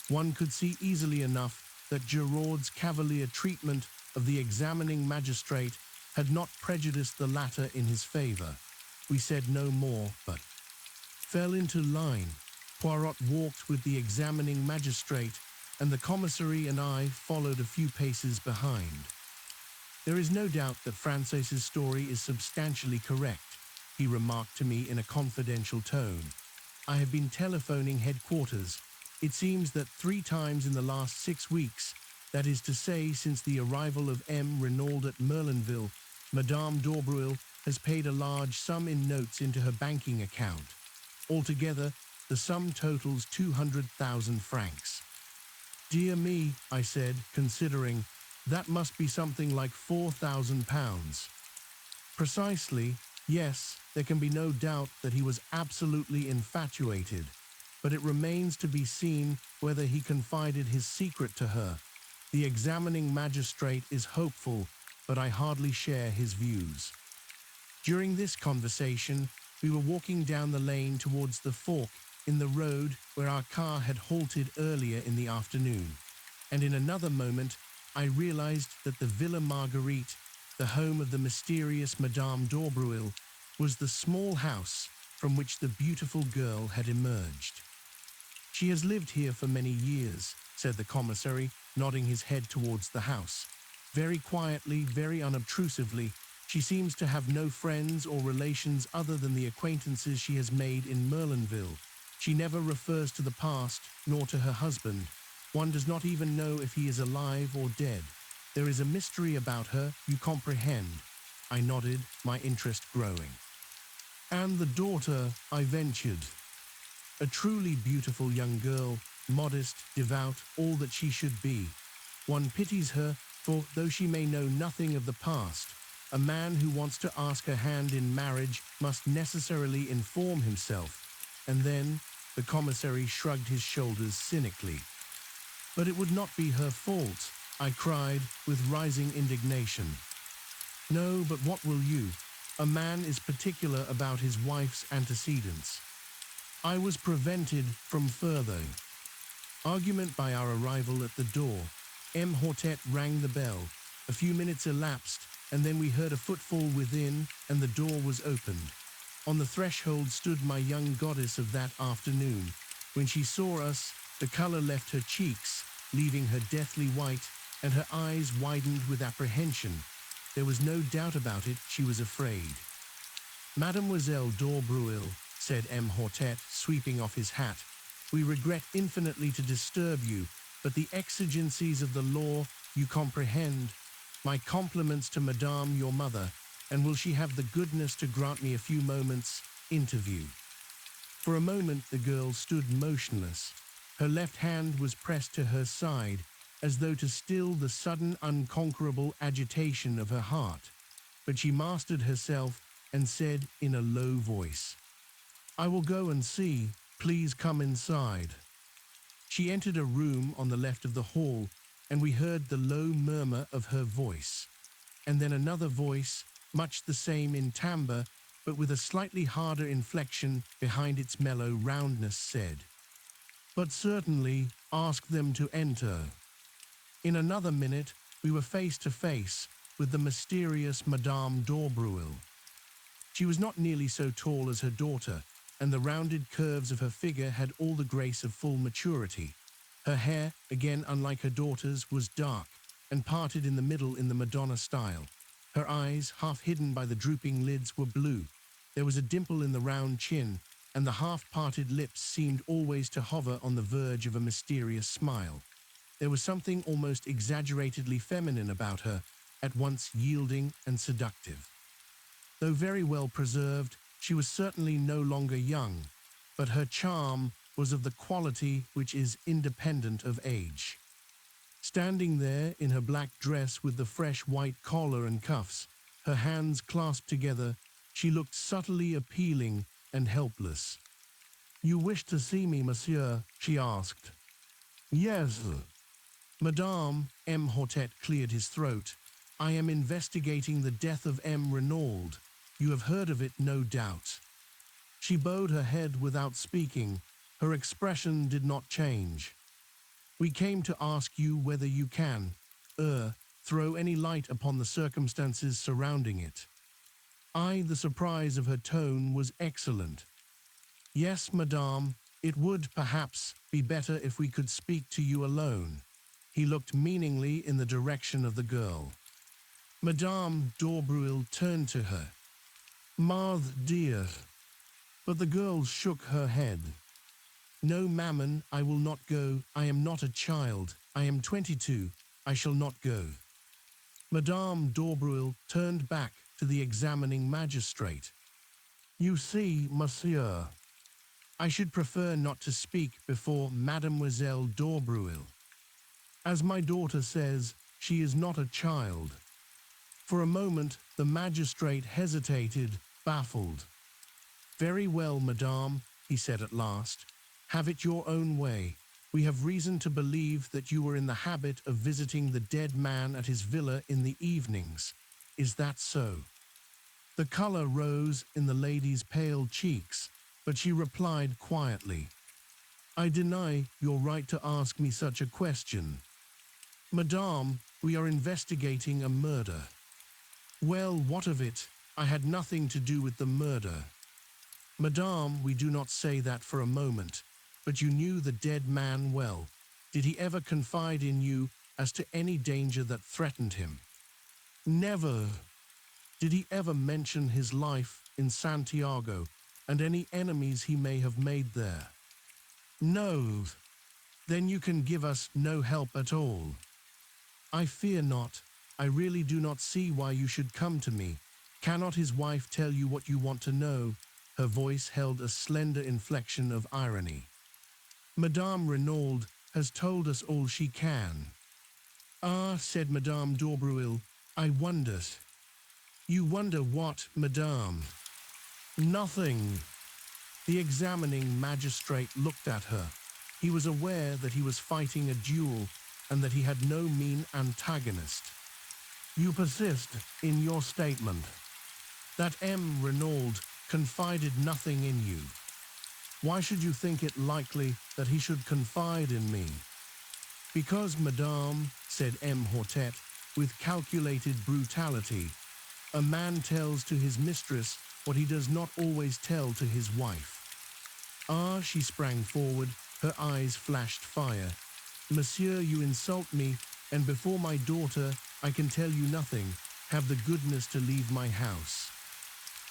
One could see easily enough that Giraud's cavalier treatment of the examining magistrate had not prejudiced the latter in his favor. We said no more, but fell into line. Poirot walked with the examining magistrate, and the commissary and I followed a few paces behind. "There is no doubt that Francais's story is substantially correct," he remarked to me in a confidential tone. "I have been telephoning headquarters. It seems that 3 times in the last 6 weeks, that is to say, since the arrival of M. Renaud at Merlinville, Madame d'Aubreuil has paid a large sum in notes into her banking account. Altogether, the sum totals 200,000 francs. "Dear me," I said, considering, "that must be something like 4,000 pounds. "Precisely. Yes, there can be no doubt that he was absolutely infatuated, but it remains to be seen whether he confided his secret to her. The examining magistrate is hopeful, but I hardly share his views." During this conversation, we were walking down the lane towards the fork in the road where our car had halted earlier in the afternoon, and in another moment I realized that the Villa Marguerite, the home of the mysterious Madame d'Aubreuil, was the small house from which the beautiful girl had emerged. "She has lived here for many years," said the commissary, nodding his head towards the house. "Very quietly, very unobtrusively, She seems to have no friends or relations other than the acquaintances she has made in Merlinville. She never refers to the past, nor to her husband. One does not even know if he is alive or dead. There is a mystery about her, you comprehend. I nodded, my interest growing. And the daughter, I ventured. A truly beautiful young girl, modest, devout, all that she should be. One pities her, for though she may know nothing of the past, a man who wants to ask her hand in marriage must necessarily inform himself. And then the commissary shrugged his shoulders cynically. But it would not be her fault, I cried with rising indignation. No, but what will you? A man is particular about his wife's antecedents. I was prevented from further argument by our arrival at the door. M. Hortet rang the bell. A few minutes elapsed, and then we heard a footfall within, and the door was opened. On the threshold stood my young goddess of that afternoon. When she saw us, the color left her cheeks, leaving her deathly white, and her eyes widened with apprehension. There was no doubt about it, she was afraid. Mademoiselle d'Aubreuil, said M. Hortet, sweeping off his hat, we regret infinitely to disturb you, but the exigencies of the law, you comprehend. My compliments to Madame, your mother, and will she have the goodness to grant me a few moments' interview? For a moment the girl stood motionless. Her left hand was pressed to her side, as though to still the sudden unconquerable agitation of her heart. But she mastered herself and said in a low voice, I will go and see. Please come inside. She entered a room on the left of the hall, and we heard the low murmur of her voice. And then another voice, much the same in timbre, but with a slightly harder inflection behind its mellow roundness, said, But certainly ask them to enter. In another minute, we were face to face with the mysterious Madame d'Aubreuil. She was not nearly so tall as her daughter, and the rounded curves of her figure had all the grace of full maturity. Her hair, again unlike her daughter's, was dark and parted in the middle in the Madonna style. Her eyes, half hidden by the drooping lids, were blue. There was a dimple in the round chin, and the half-parted lips seemed always to hover on the verge of a mysterious smile. There was something almost exaggeratedly feminine about her, at once yielding and seductive. Though very well preserved, she was certainly no longer young, but her charm was of the quality which is independent of age. Standing there in her black dress with the fresh white collar and cuffs, her hands clasped together, she looked subtly appealing and helpless. You wish to see me, monsieur? She asked. Yes. Madame, M. Hortet cleared his throat. I am investigating the death of M. Renaud. You have heard of it, no doubt. She bowed her head without speaking. Her expression did not change. We came to ask you whether you can, throw any light upon the circumstances surrounding it. The surprise of her tone was excellent. Yes, madame, it would, perhaps, be better if we could speak to you alone. He looked meaningly in the direction of the girl. Madame d'Aubreuil turned to her. Marthe, dear. But the girl shook her head. No, mammon, I will not go. I am not a child. I am 22. I shall not go. Madame d'Aubreuil turned back to the examining magistrate. You see, monsieur, I should prefer not to speak before Mademoiselle d'Aubreuil. As my daughter says, she is not a child. For a moment, the magistrate hesitated, baffled. Very well, madame, he said at last. Have it your own way. We have reason to believe that you were in the habit of visiting the dead man at his villa in the evenings. Is that so? The color rose in the lady's pale cheeks, but she replied quietly, I deny your right to ask me such a question. Madame, we are investigating a murder. Well, what of it? I had nothing to do with the murder. Madame, we do not say that for a moment, but you knew the dead man well. Did he ever confide in you as to any danger that threatened him? Never. Did he ever mention his life in Santiago and any enemies he may have made there? No. Then you can give us no help at all. I fear not. I really do not see why you should come to me. Cannot his wife tell you what you want to know? Her voice held a slender inflection of irony. Madame Renaud has told us all she can. Ah, said Madame d'Aubreuil, I wondered. You wonder what, Madame? Nothing. The examining magistrate looked at her. He was aware that he was fighting a duel and that he had no mean antagonist. You persist in your statement that M. Renaud confided nothing in you. Why should you think it likely that he should confide in me? Because, Madame, said M. Hortet, with calculated brutality, a man tells to his mistress what he does not always tell to his wife. Ah, she sprang forward, her eyes flashed fire. Monsieur, you insult me, and before my daughter, I can tell you nothing. Have the goodness to leave my house.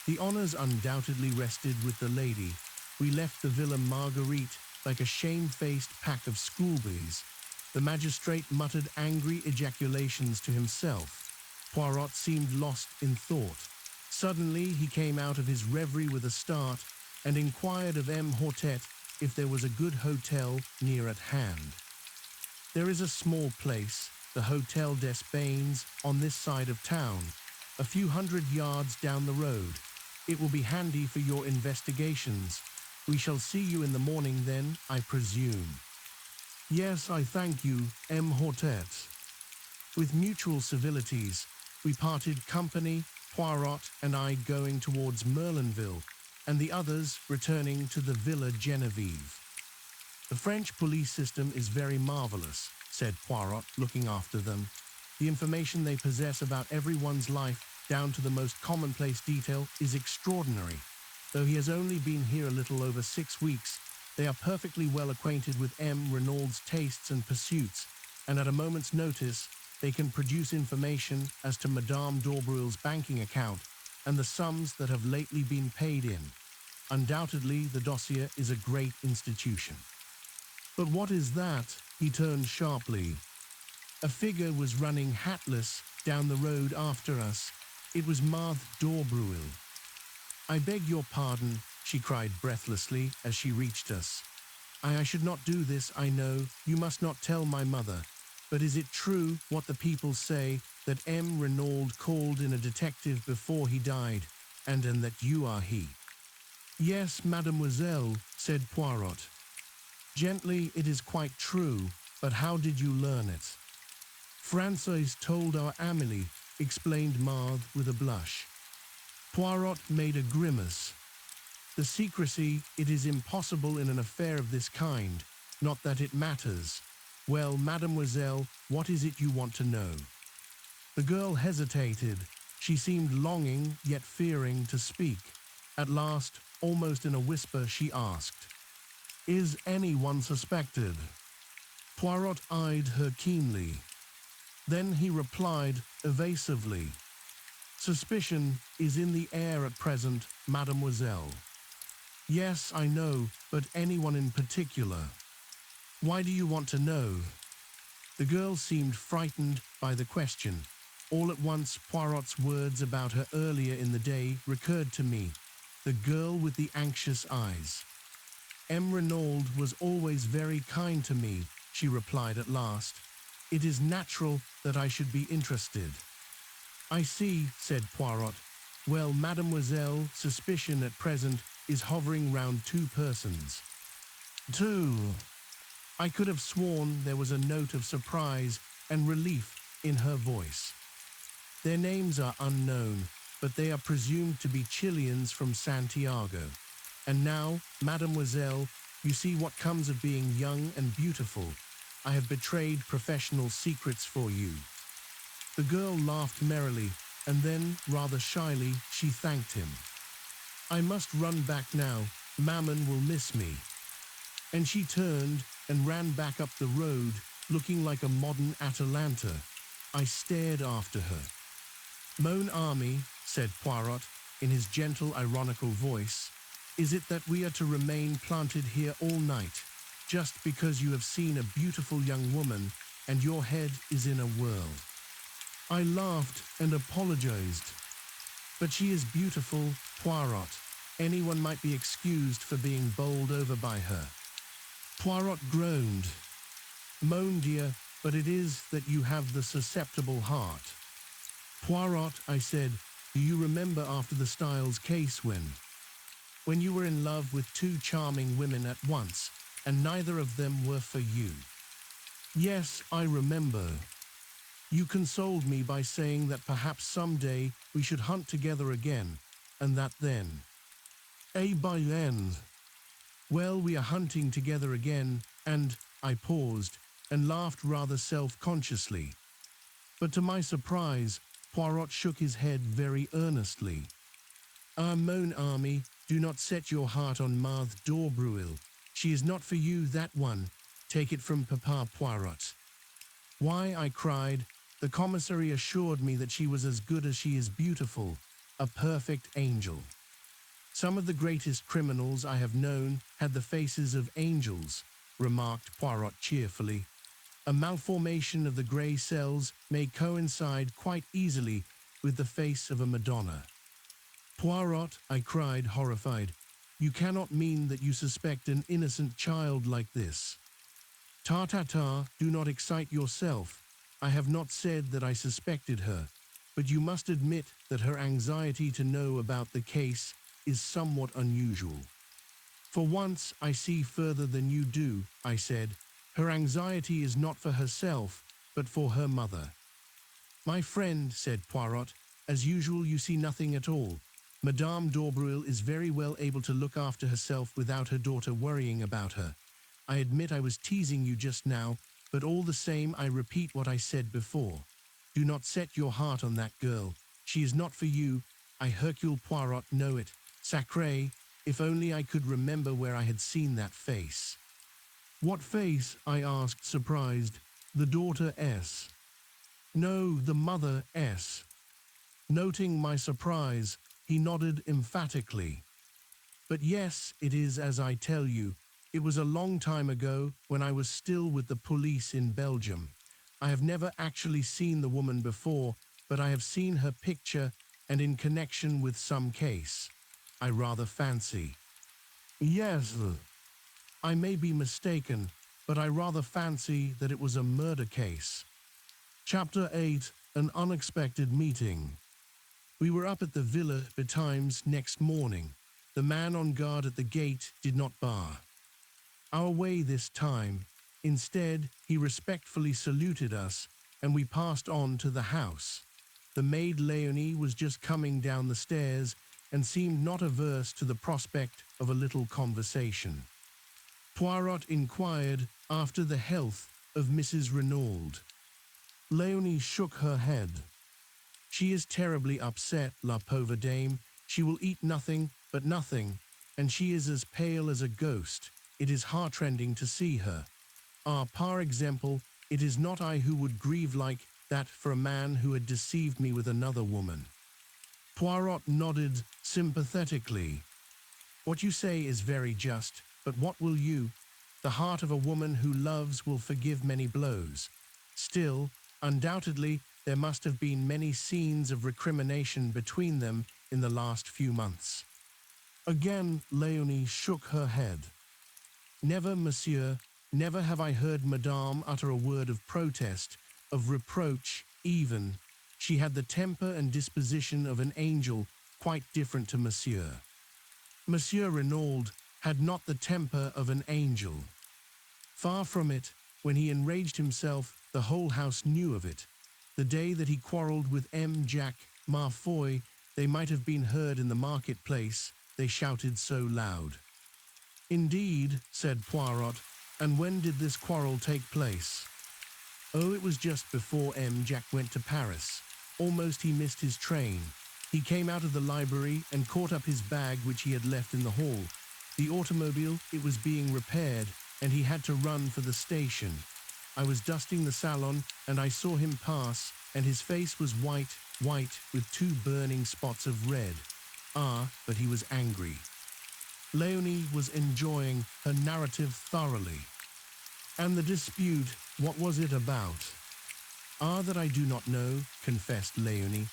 The honors undoubtedly rested with the lady. We left the Villa Marguerite like a shamefaced pack of schoolboys. The magistrate muttered angry ejaculations to himself. Poirot seemed lost in thought. Suddenly he came out of his reverie with a start and inquired of M. Hortet if there was a good hotel near at hand. There is a small place, the Hotel des Bains, on this side of town, a few hundred yards down the road. It will be handy for your investigations. We shall see you in the morning then, I presume. Yes, I thank you, M. Hortet. With mutual civilities, we parted company, Poirot and I going towards Merlinville, and the others returning to the Villa Genevieve. The French police system is very marvelous, said Poirot, looking after them. The information they possess about everyone's life, down to the most commonplace detail, is extraordinary. Though he has only been here a little over 6 weeks, they are perfectly well acquainted with M. Renaud's tastes and pursuits, and at a moment's notice, they can produce information as to Madame d'Aubreuil's banking account and the sums that have lately been paid in. Undoubtedly, the dossier is a great institution. But what is that? He turned sharply. A figure was running hatless down the road after us. It was Madame d'Aubreuil. I beg your pardon, she cried breathlessly as she reached us. I should not do this, I know. You must not tell my mother. But is it true what the people say, that M. Renaud called in a detective before he died, and that you are he? Yes, mademoiselle, said Poirot. Gently, it is quite true, but how did you learn it? Francois told our Amélie, explained Maude with a blush. Poirot made a grimace. The secrecy, it is impossible in an affair of this kind, not that it matters. Well, mademoiselle, what is it you want to know? The girl hesitated. She seemed longing, yet fearing to speak. At last, almost in a whisper, she asked, Is anyone suspected? Poirot eyed her keenly. Then he replied evasively, Suspicion is in the air at present, mademoiselle. Yes, I know, but anyone in particular? Why do you want to know? The girl seemed frightened by the question. All at once, Poirot's words about her earlier in the day recurred to me. The girl with the anxious eyes. M. Renaud was always very kind to me, she replied at last. It is natural that I should be interested. I see, said Poirot. Well, mademoiselle, suspicion at present is hovering round 2 persons. 2. I could have sworn there was a note of surprise and relief in her voice. Their names are unknown, but they are presumed to be Chileans from Santiago. And now, mademoiselle, you see what comes of being young and beautiful. I have betrayed professional secrets for you. The girl laughed merrily, and then, rather shyly, she thanked him. I must run back now. Maman will miss me. And she turned and ran back up the road, looking like a modern Atalanta. I stared after her. Mon ami, said Poirot, in his gentle, ironical voice. "Is it that we are to remain planted here all night, just because you have seen a beautiful young woman and your head is in a whirl?" I laughed and apologized. "But she is beautiful, Poirot. Anyone might be excused for being bowled over by her." Poirot groaned. "Mon dear, but it is that you have the susceptible heart." "Poirot," I said, "do you remember after the Styles case when you were in love with two charming women at once, and neither of them were for you?" "Yes, I remember. You consoled me by saying that perhaps someday we should hunt together again, and that then." "Eh bien. Well, we are hunting together again, and," I paused, and laughed rather self-consciously. But to my surprise, Poirot shook his head very earnestly. "Ah, mon ami, do not set your heart on Marthe d'Aubreuil. She is not for you, that one. Take it from Papa Poirot." "Why," I cried, "the commissary assured me that she was as good as she is beautiful, a perfect angel." "Some of the greatest criminals I have known had the faces of angels," remarked Poirot cheerfully. "A malformation of the grey cells may coincide quite easily with the face of a Madonna." "Poirot," I cried, horrified, "you cannot mean that you suspect an innocent child like this." "Ta-ta-ta, do not excite yourself. I have not said that I suspected her, but you must admit that her anxiety to know about the case is somewhat unusual." "For once I see further than you do," I said. "Her anxiety is not for herself, but for her mother." "My friend," said Poirot, "as usual you see nothing at all. Madame d'Aubreuil is very well able to look after herself without her daughter worrying about her. I admit I was teasing you just now, but all the same I repeat what I said before. Do not set your heart on that girl. She is not for you. I, Hercule Poirot, know it. Sacré, if only I could remember where I had seen that face." "What face?" I asked, surprised. "The daughter S." "No, the mother S." Noting my surprise, he nodded emphatically. "But yes, it is as I tell you. It was a long time ago, when I was still with the police in Belgium. I have never actually seen the woman before, but I have seen her picture and in connection with some case, I rather fancy." "Yes, I may be mistaken, but I rather fancy that it was a murder case." Chapter 8: An Unexpected Meeting. We were up at the Villa betimes next morning. The man on guard at the gate did not bar our way this time. Instead, he respectfully saluted us, and we passed on to the house. The maid Leonie was just coming down the stairs and seemed not averse to the prospect of a little conversation. Poirot inquired after the health of Mrs. Renaud. Leonie shook her head. "She is terribly upset, la pauvre dame. She will eat nothing but nothing, and she is as pale as a ghost. It is heartrending to see her. Ah, par exemple, it is not I who would grieve like that for a man who had deceived me with another woman." Poirot nodded sympathetically. "What you say is very just, but what will you? The heart of a woman who loves will forgive many blows. Still, undoubtedly, there must have been many scenes of recrimination between them in the last few months." Again, Leonie shook her head. "Never, monsieur, never have I heard Madame utter a word of protest, of reproach even. She had the temper and disposition of an angel, quite different to monsieur. Monsieur Renaud had not the temper of an angel. Far from it. When he enraged himself, the whole house knew of it. The day that he quarrelled with M. Jacques Marfoy, they might have been heard in the marketplace, they shouted so loud." "Indeed," said Poirot, "and when did this quarrel take place?" "Oh, it was just before M. Jacques went to Paris. Almost he missed his train. He came out of the library and caught up his bag which he had left in the hall. The automobile, it was being repaired, and he had to run for the station. I was dusting the salon, and I saw him pass, and his face was white, white with two burning spots of red. Ah, but he was angry. Leonie was enjoying her narrative thoroughly. And the dispute, what was it about? Ah, that I do not know, confessed Leonie.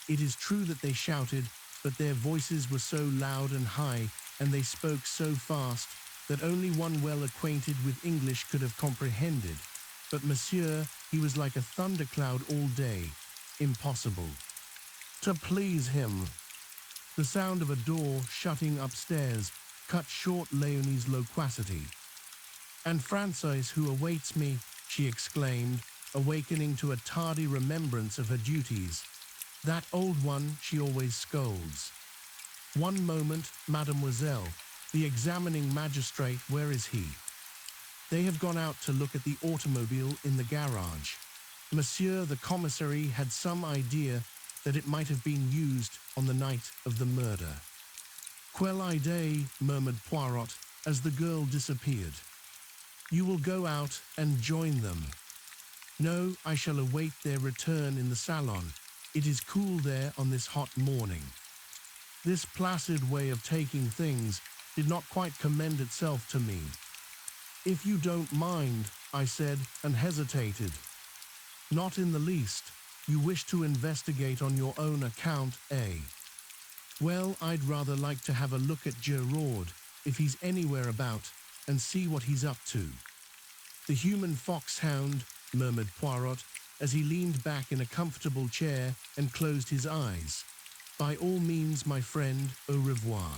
It is true that they shouted, but their voices were so loud and high, and they spoke so fast, that only one well acquainted with English could have comprehended. But monsieur, he was like a thundercloud all day. Impossible. To please him. The sound of a door shutting upstairs cut short Leonie's loquacity. And Francis, who awaits me, she exclaimed, awakening to a tardy remembrance of her duties. That old one she always scolds. One moment, mademoiselle, the examining magistrate, where is he? They have gone out to look at the automobile in the garage. Monsieur the commissary had some idea that it might have been used on the night of the murder. Quelle idée, murmured Poirot as the girl disappeared. You will go out and join them. No, I shall await their return in the salon. It is cool there on this hot morning. This placid way of taking things did not quite commend itself to me. If you don't mind, I said, and hesitated. Not in the least. You wish to investigate on your own account, eh? Well, I'd rather like to have a look at Giraud, if he's anywhere about, and see what he's up to. The human foxhound, murmured Poirot, as he leaned back in a comfortable chair and closed his eyes. By all means, my friend, au revoir.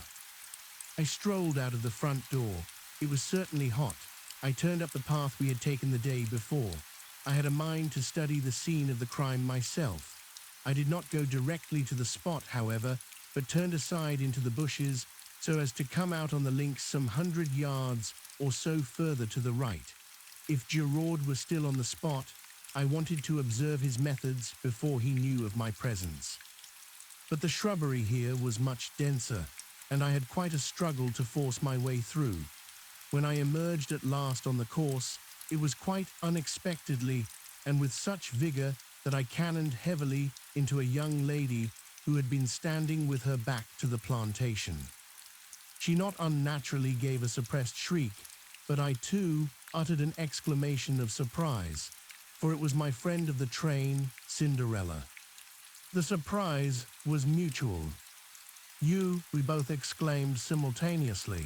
I strolled out of the front door. It was certainly hot. I turned up the path we had taken the day before. I had a mind to study the scene of the crime myself. I did not go directly to the spot, however, but turned aside into the bushes so as to come out on the links some 100 yards or so further to the right. If Giraud was still on the spot, I wanted to observe his methods before he knew of my presence. But the shrubbery here was much denser, and I had quite a struggle to force my way through. When I emerged at last on the course, it was quite unexpectedly and with such vigor that I cannoned heavily into a young lady who had been standing with her back to the plantation. She not unnaturally gave a suppressed shriek, but I too uttered an exclamation of surprise, for it was my friend of the train, Cinderella. The surprise was mutual. You, we both exclaimed simultaneously.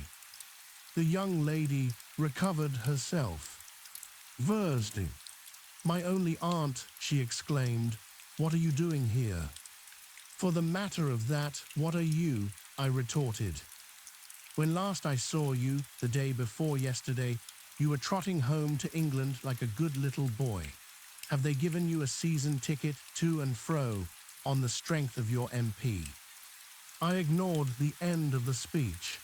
The young lady recovered herself. Versed, my only aunt, she exclaimed, what are you doing here? For the matter of that, what are you? I retorted. When last I saw you, the day before yesterday, you were trotting home to England like a good little boy. Have they given you a season ticket to and fro on the strength of your MP? I ignored the end of the speech.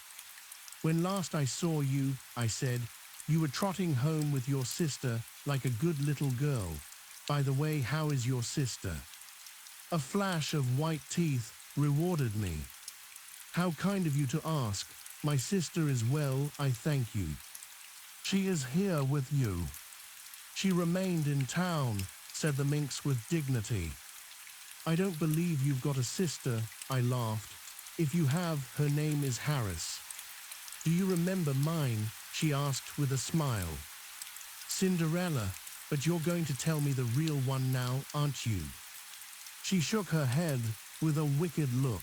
When last I saw you, I said, you were trotting home with your sister like a good little girl. By the way, how is your sister? A flash of white teeth rewarded me. How kind of you to ask. My sister is well, I thank you. She is here with you. She remained in town, said the minx with dignity. I don't believe you've got a sister, I laughed. If you have, her name is Harris. Do you remember mine? She asked with a smile. Cinderella, but you're going to tell me the real one now, aren't you? She shook her head with a wicked look.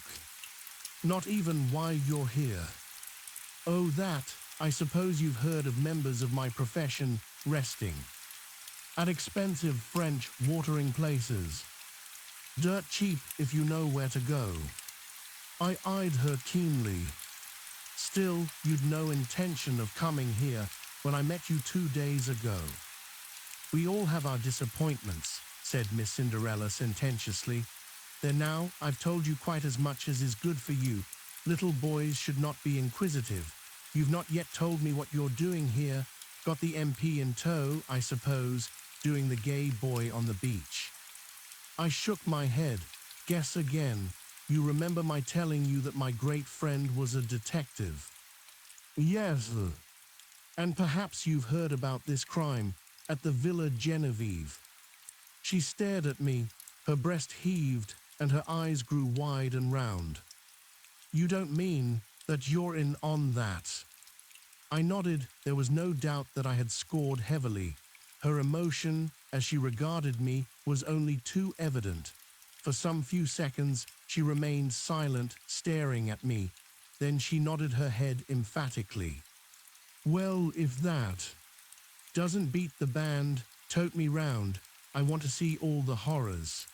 Not even why you're here. Oh, that, I suppose you've heard of members of my profession resting at expensive French watering places. Dirt cheap if you know where to go. I eyed her keenly. Still, you'd no intention of coming here when I met you 2 days ago. We all have our disappointments, said Miss Cinderella sententiously. Then now, I've told you quite as much as is good for you. Little boys should not be inquisitive. You've not yet told me what you're doing here. Got the MP in tow, I suppose, doing the gay boy on the beach. I shook my head. Guess again. You remember my telling you that my great friend was a detective? Yes. And perhaps you've heard about this crime at the Villa Genevieve. She stared at me, her breast heaved, and her eyes grew wide and round. "You don't mean that you're in on that?" I nodded. There was no doubt that I had scored heavily. Her emotion, as she regarded me, was only too evident. For some few seconds, she remained silent, staring at me. Then she nodded her head emphatically. "Well, if that doesn't beat the band, tote me round. I want to see all the horrors."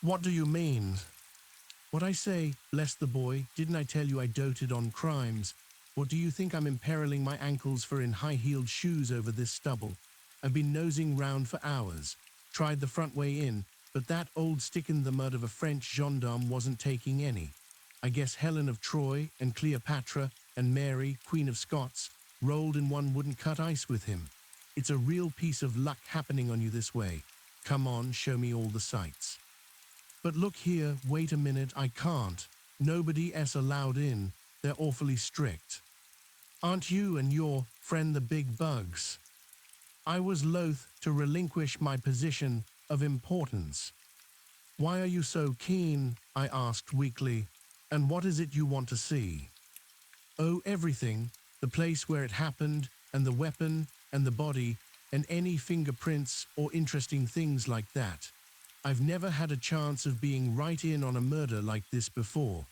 "What do you mean?" "What I say, bless the boy. Didn't I tell you I doted on crimes? What do you think I'm imperiling my ankles for in high-heeled shoes over this stubble? I've been nosing round for hours. Tried the front way in, but that old stick-in-the-mud of a French gendarme wasn't taking any. I guess Helen of Troy and Cleopatra and Mary, Queen of Scots, rolled in one wouldn't cut ice with him. It's a real piece of luck happening on you this way. Come on, show me all the sights." "But look here, wait a minute, I can't. Nobody else allowed in. They're awfully strict." "Aren't you and your friend the big bugs?" I was loath to relinquish my position of importance. "Why are you so keen?" I asked weakly. "And what is it you want to see?" "Oh, everything. The place where it happened, and the weapon, and the body, and any fingerprints or interesting things like that. I've never had a chance of being right in on a murder like this before.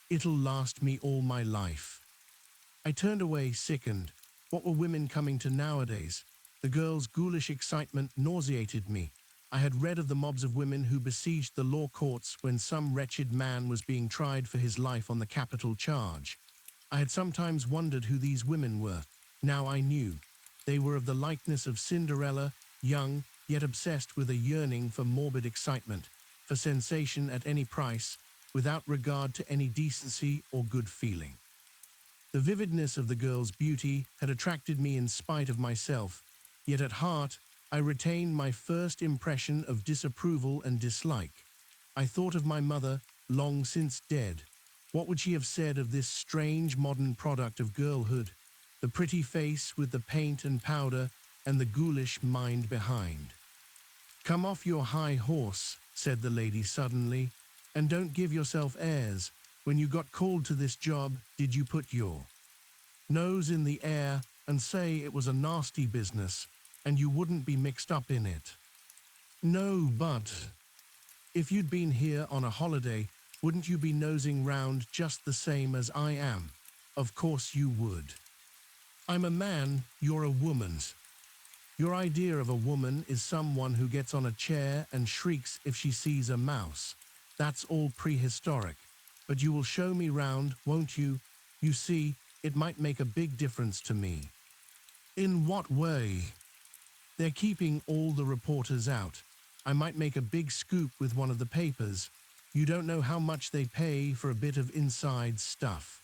It'll last me all my life." I turned away, sickened. What were women coming to nowadays? The girl's ghoulish excitement nauseated me. I had read of the mobs of women who besieged the law courts when some wretched man was being tried for his life on the capital charge. I had sometimes wondered who these women were. Now I knew. They were of the likeness of Cinderella, young, yet obsessed with a yearning for morbid excitement, for sensation at any price, without regard to any decency or good feeling. The vividness of the girl's beauty had attracted me in spite of myself, yet at heart I retained my first impression of disapproval and dislike. I thought of my mother, long since dead. What would she have said of this strange modern product of girlhood? The pretty face with the paint and powder, and the ghoulish mind behind. "Come off your high horse," said the lady suddenly, "and don't give yourself airs. When you got called to this job, did you put your nose in the air and say it was a nasty business, and you wouldn't be mixed up in it?" "No, but if you'd been here on a holiday, wouldn't you be nosing round just the same as I am?" "Of course you would." "I'm a man, you're a woman. Your idea of a woman is someone who gets on a chair and shrieks if she sees a mouse. That's all prehistoric. But you will show me round, won't you? You see, it might make a big difference to me." "In what way?" "They're keeping all the reporters out. I might make a big scoop with one of the papers. You don't know how much they pay for a bit of inside stuff."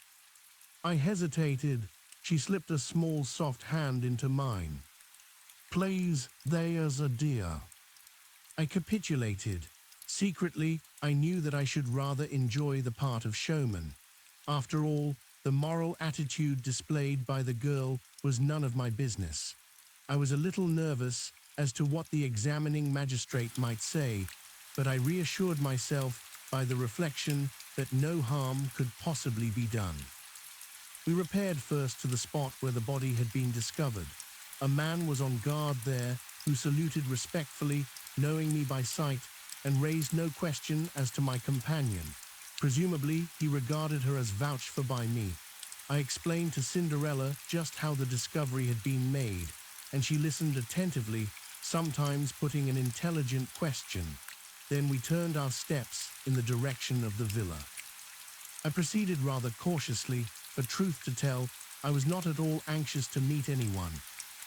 I hesitated. She slipped a small soft hand into mine. "Please, there's a dear." I capitulated. Secretly, I knew that I should rather enjoy the part of showman. After all, the moral attitude displayed by the girl was none of my business. I was a little nervous as to what the examining magistrate might say, but I reassured myself by the reflection that no harm could possibly be done. We repaired first to the spot where the body had been discovered. A man was on guard there who saluted respectfully, knowing me by sight, and raised no question as to my companion. Presumably, he regarded her as vouched for by me. I explained to Cinderella just how the discovery had been made, and she listened attentively, sometimes putting an intelligent question. Then we turned our steps in the direction of the villa. I proceeded rather cautiously, for truth to tell, I was not at all anxious to meet anyone.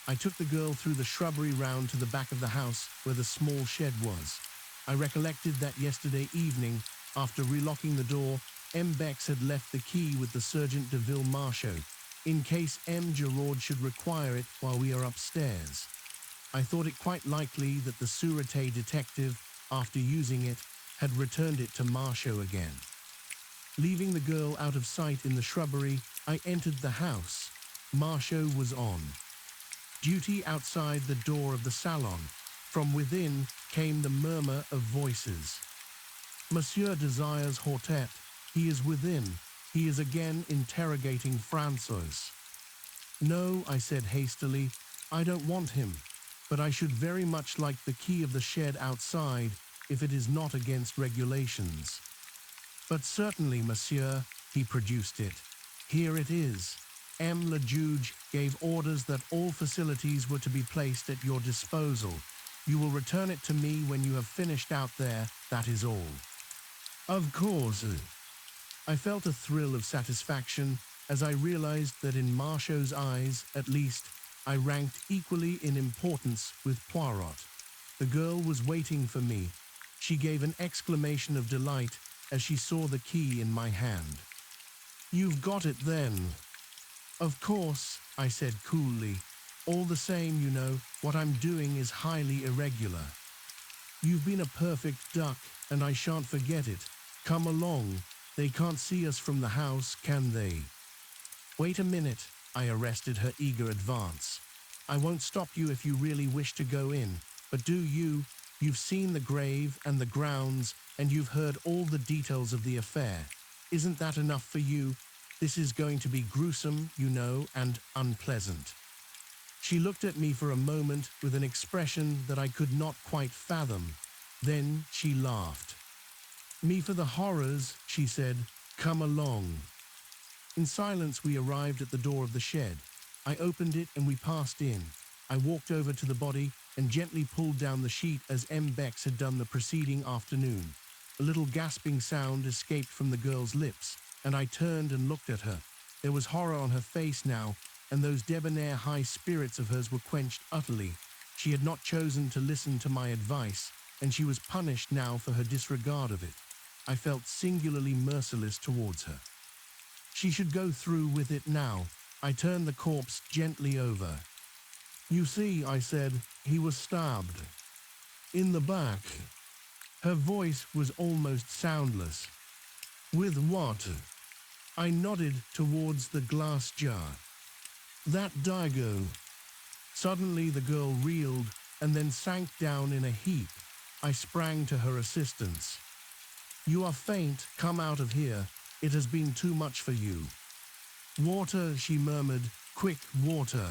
I took the girl through the shrubbery round to the back of the house where the small shed was. I recollected that yesterday evening, after relocking the door, M. Bex had left the key with the Sergeant de Villemarchot, in case M. Giraud should require it while we are upstairs. I thought it quite likely that the Sûreté detective, after using it, had returned it to Marchot again. Leaving the girl out of sight in the shrubbery, I entered the house. Marchot was on duty outside the door of the salon. From within came the murmur of voices. Monsieur desires Hortet. He is within. He is again interrogating Francois. No, I said hastily, I don't want him, but I should very much like the key of the shed outside if it is not against regulations. But certainly, monsieur, he produced it. Here it is. M. le Juge gave orders that all facilities were to be placed at your disposal. You will return it to me when you have finished out there, that is all. Of course. I felt a thrill of satisfaction as I realized that in Marchot's eyes, at least, I ranked equally in importance with Poirot. The girl was waiting for me. She gave an exclamation of delight as she saw the key in my hand. You've got it then. Of course, I said coolly. All the same, you know, what I'm doing is highly irregular. You've been a perfect duck, and I shan't forget it. Come along. They can't see us from the house, can they? Wait a minute, I arrested her eager advance. I won't stop you if you really wish to go in, but do you? You've seen the grave and the grounds, and you've heard all the details of the affair. Isn't that enough for you? This is going to be gruesome, you know, and unpleasant. She looked at me for a moment with an expression that I could not quite fathom. Then she laughed. Me for the horrors, she said. Come along. In silence, we arrived at the door of the shed. I opened it and we passed in. I walked over to the body and gently pulled down the sheet as M. Bex had done the preceding afternoon. A little gasping sound escaped from the girl's lips, and I turned and looked at her. There was horror on her face now, and those debonair high spirits of hers were quenched utterly. She had not chosen to listen to my advice, and she was punished now for her disregard of it. I felt singularly merciless towards her. She should go through with it now. I turned the corpse gently over. You see, I said, he was stabbed. In the back. Her voice was almost soundless. With what? I nodded towards the glass jar. That dago. Suddenly the girl reeled and then sank down in a heap. I sprang to her assistance. You are faint, come out of here. It has been too much for you. Water, she murmured, quick water.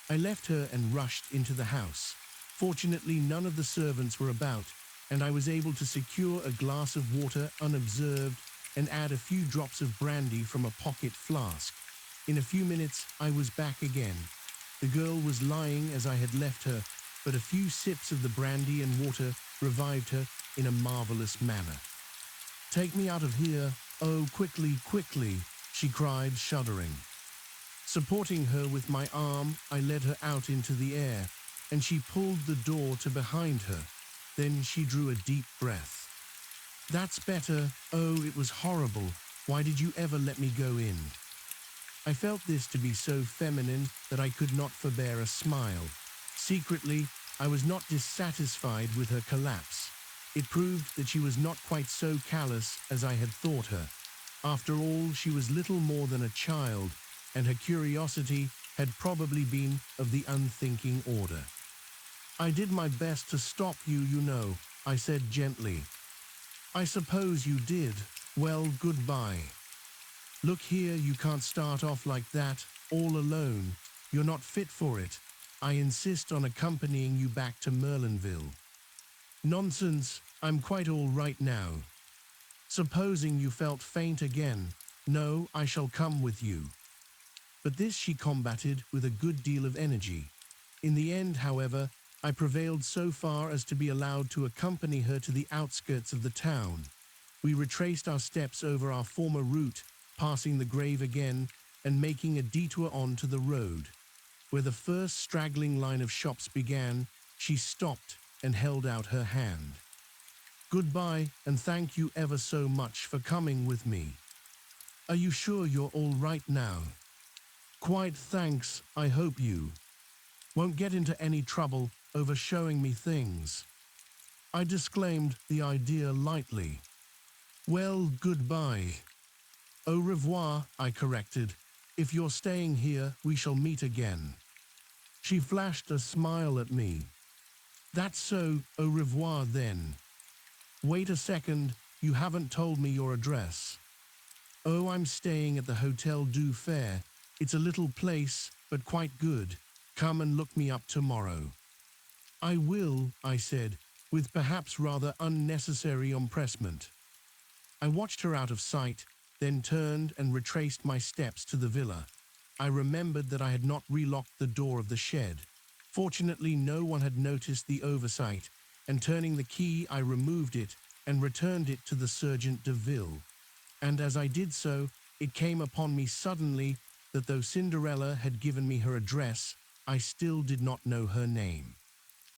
I left her and rushed into the house. Fortunately, none of the servants were about, and I was able to secure a glass of water unobserved and add a few drops of brandy from a pocket flask. In a few minutes, I was back again. The girl was lying as I had left her, but a few sips of the brandy and water revived her in a marvelous manner. Take me out of here, oh, quickly, quickly, she cried, shuddering. Supporting her with my arm, I led her out into the air, and she pulled the door to behind her. Then she drew a deep breath. That's better. Oh, it was horrible. Why did you ever let me go in? I felt this to be so feminine that I could not forbear a smile. Secretly, I was not dissatisfied with her collapse. It proved that she was not quite so callous as I had thought her. After all, she was little more than a child, and her curiosity had probably been of the unthinking order. I did my best to stop you, you know, I said gently. I suppose you did. Well, goodbye. Look here, you can't start off like that, all alone. You're not fit for it. I insist on accompanying you back to Merlinville. Nonsense, I'm quite all right now. Supposing you felt faint again. No, I shall come with you. But this she combated with a good deal of energy. In the end, however, I prevailed so far as to be allowed to accompany her to the outskirts of the town. We retraced our steps over our former route, passing the grave again and making a detour onto the road. Where the first straggling line of shops began, she stopped and held out her hand. Goodbye, and thank you ever so much for coming with me. Are you sure you're all right now? Quite, thanks, I hope you won't get into any trouble over showing me things. I disclaimed the idea lightly. Well, goodbye. Au revoir, I corrected. If you're staying here, we shall meet again. She flashed a smile at me. That's so, au revoir then. Wait a second, you haven't told me your address. Oh, I'm staying at the Hotel du Fair. It's a little place, but quite good. Come and look me up tomorrow. I will, I said, with perhaps rather unnecessary empressement. I watched her out of sight, then turned and retraced my steps to the villa. I remembered that I had not relocked the door of the shed. Fortunately, no one had noticed the oversight, and turning the key, I removed it and returned it to the Sergeant de Ville. And as I did so, it came upon me suddenly that though Cinderella had given me her address, I still did not know her name.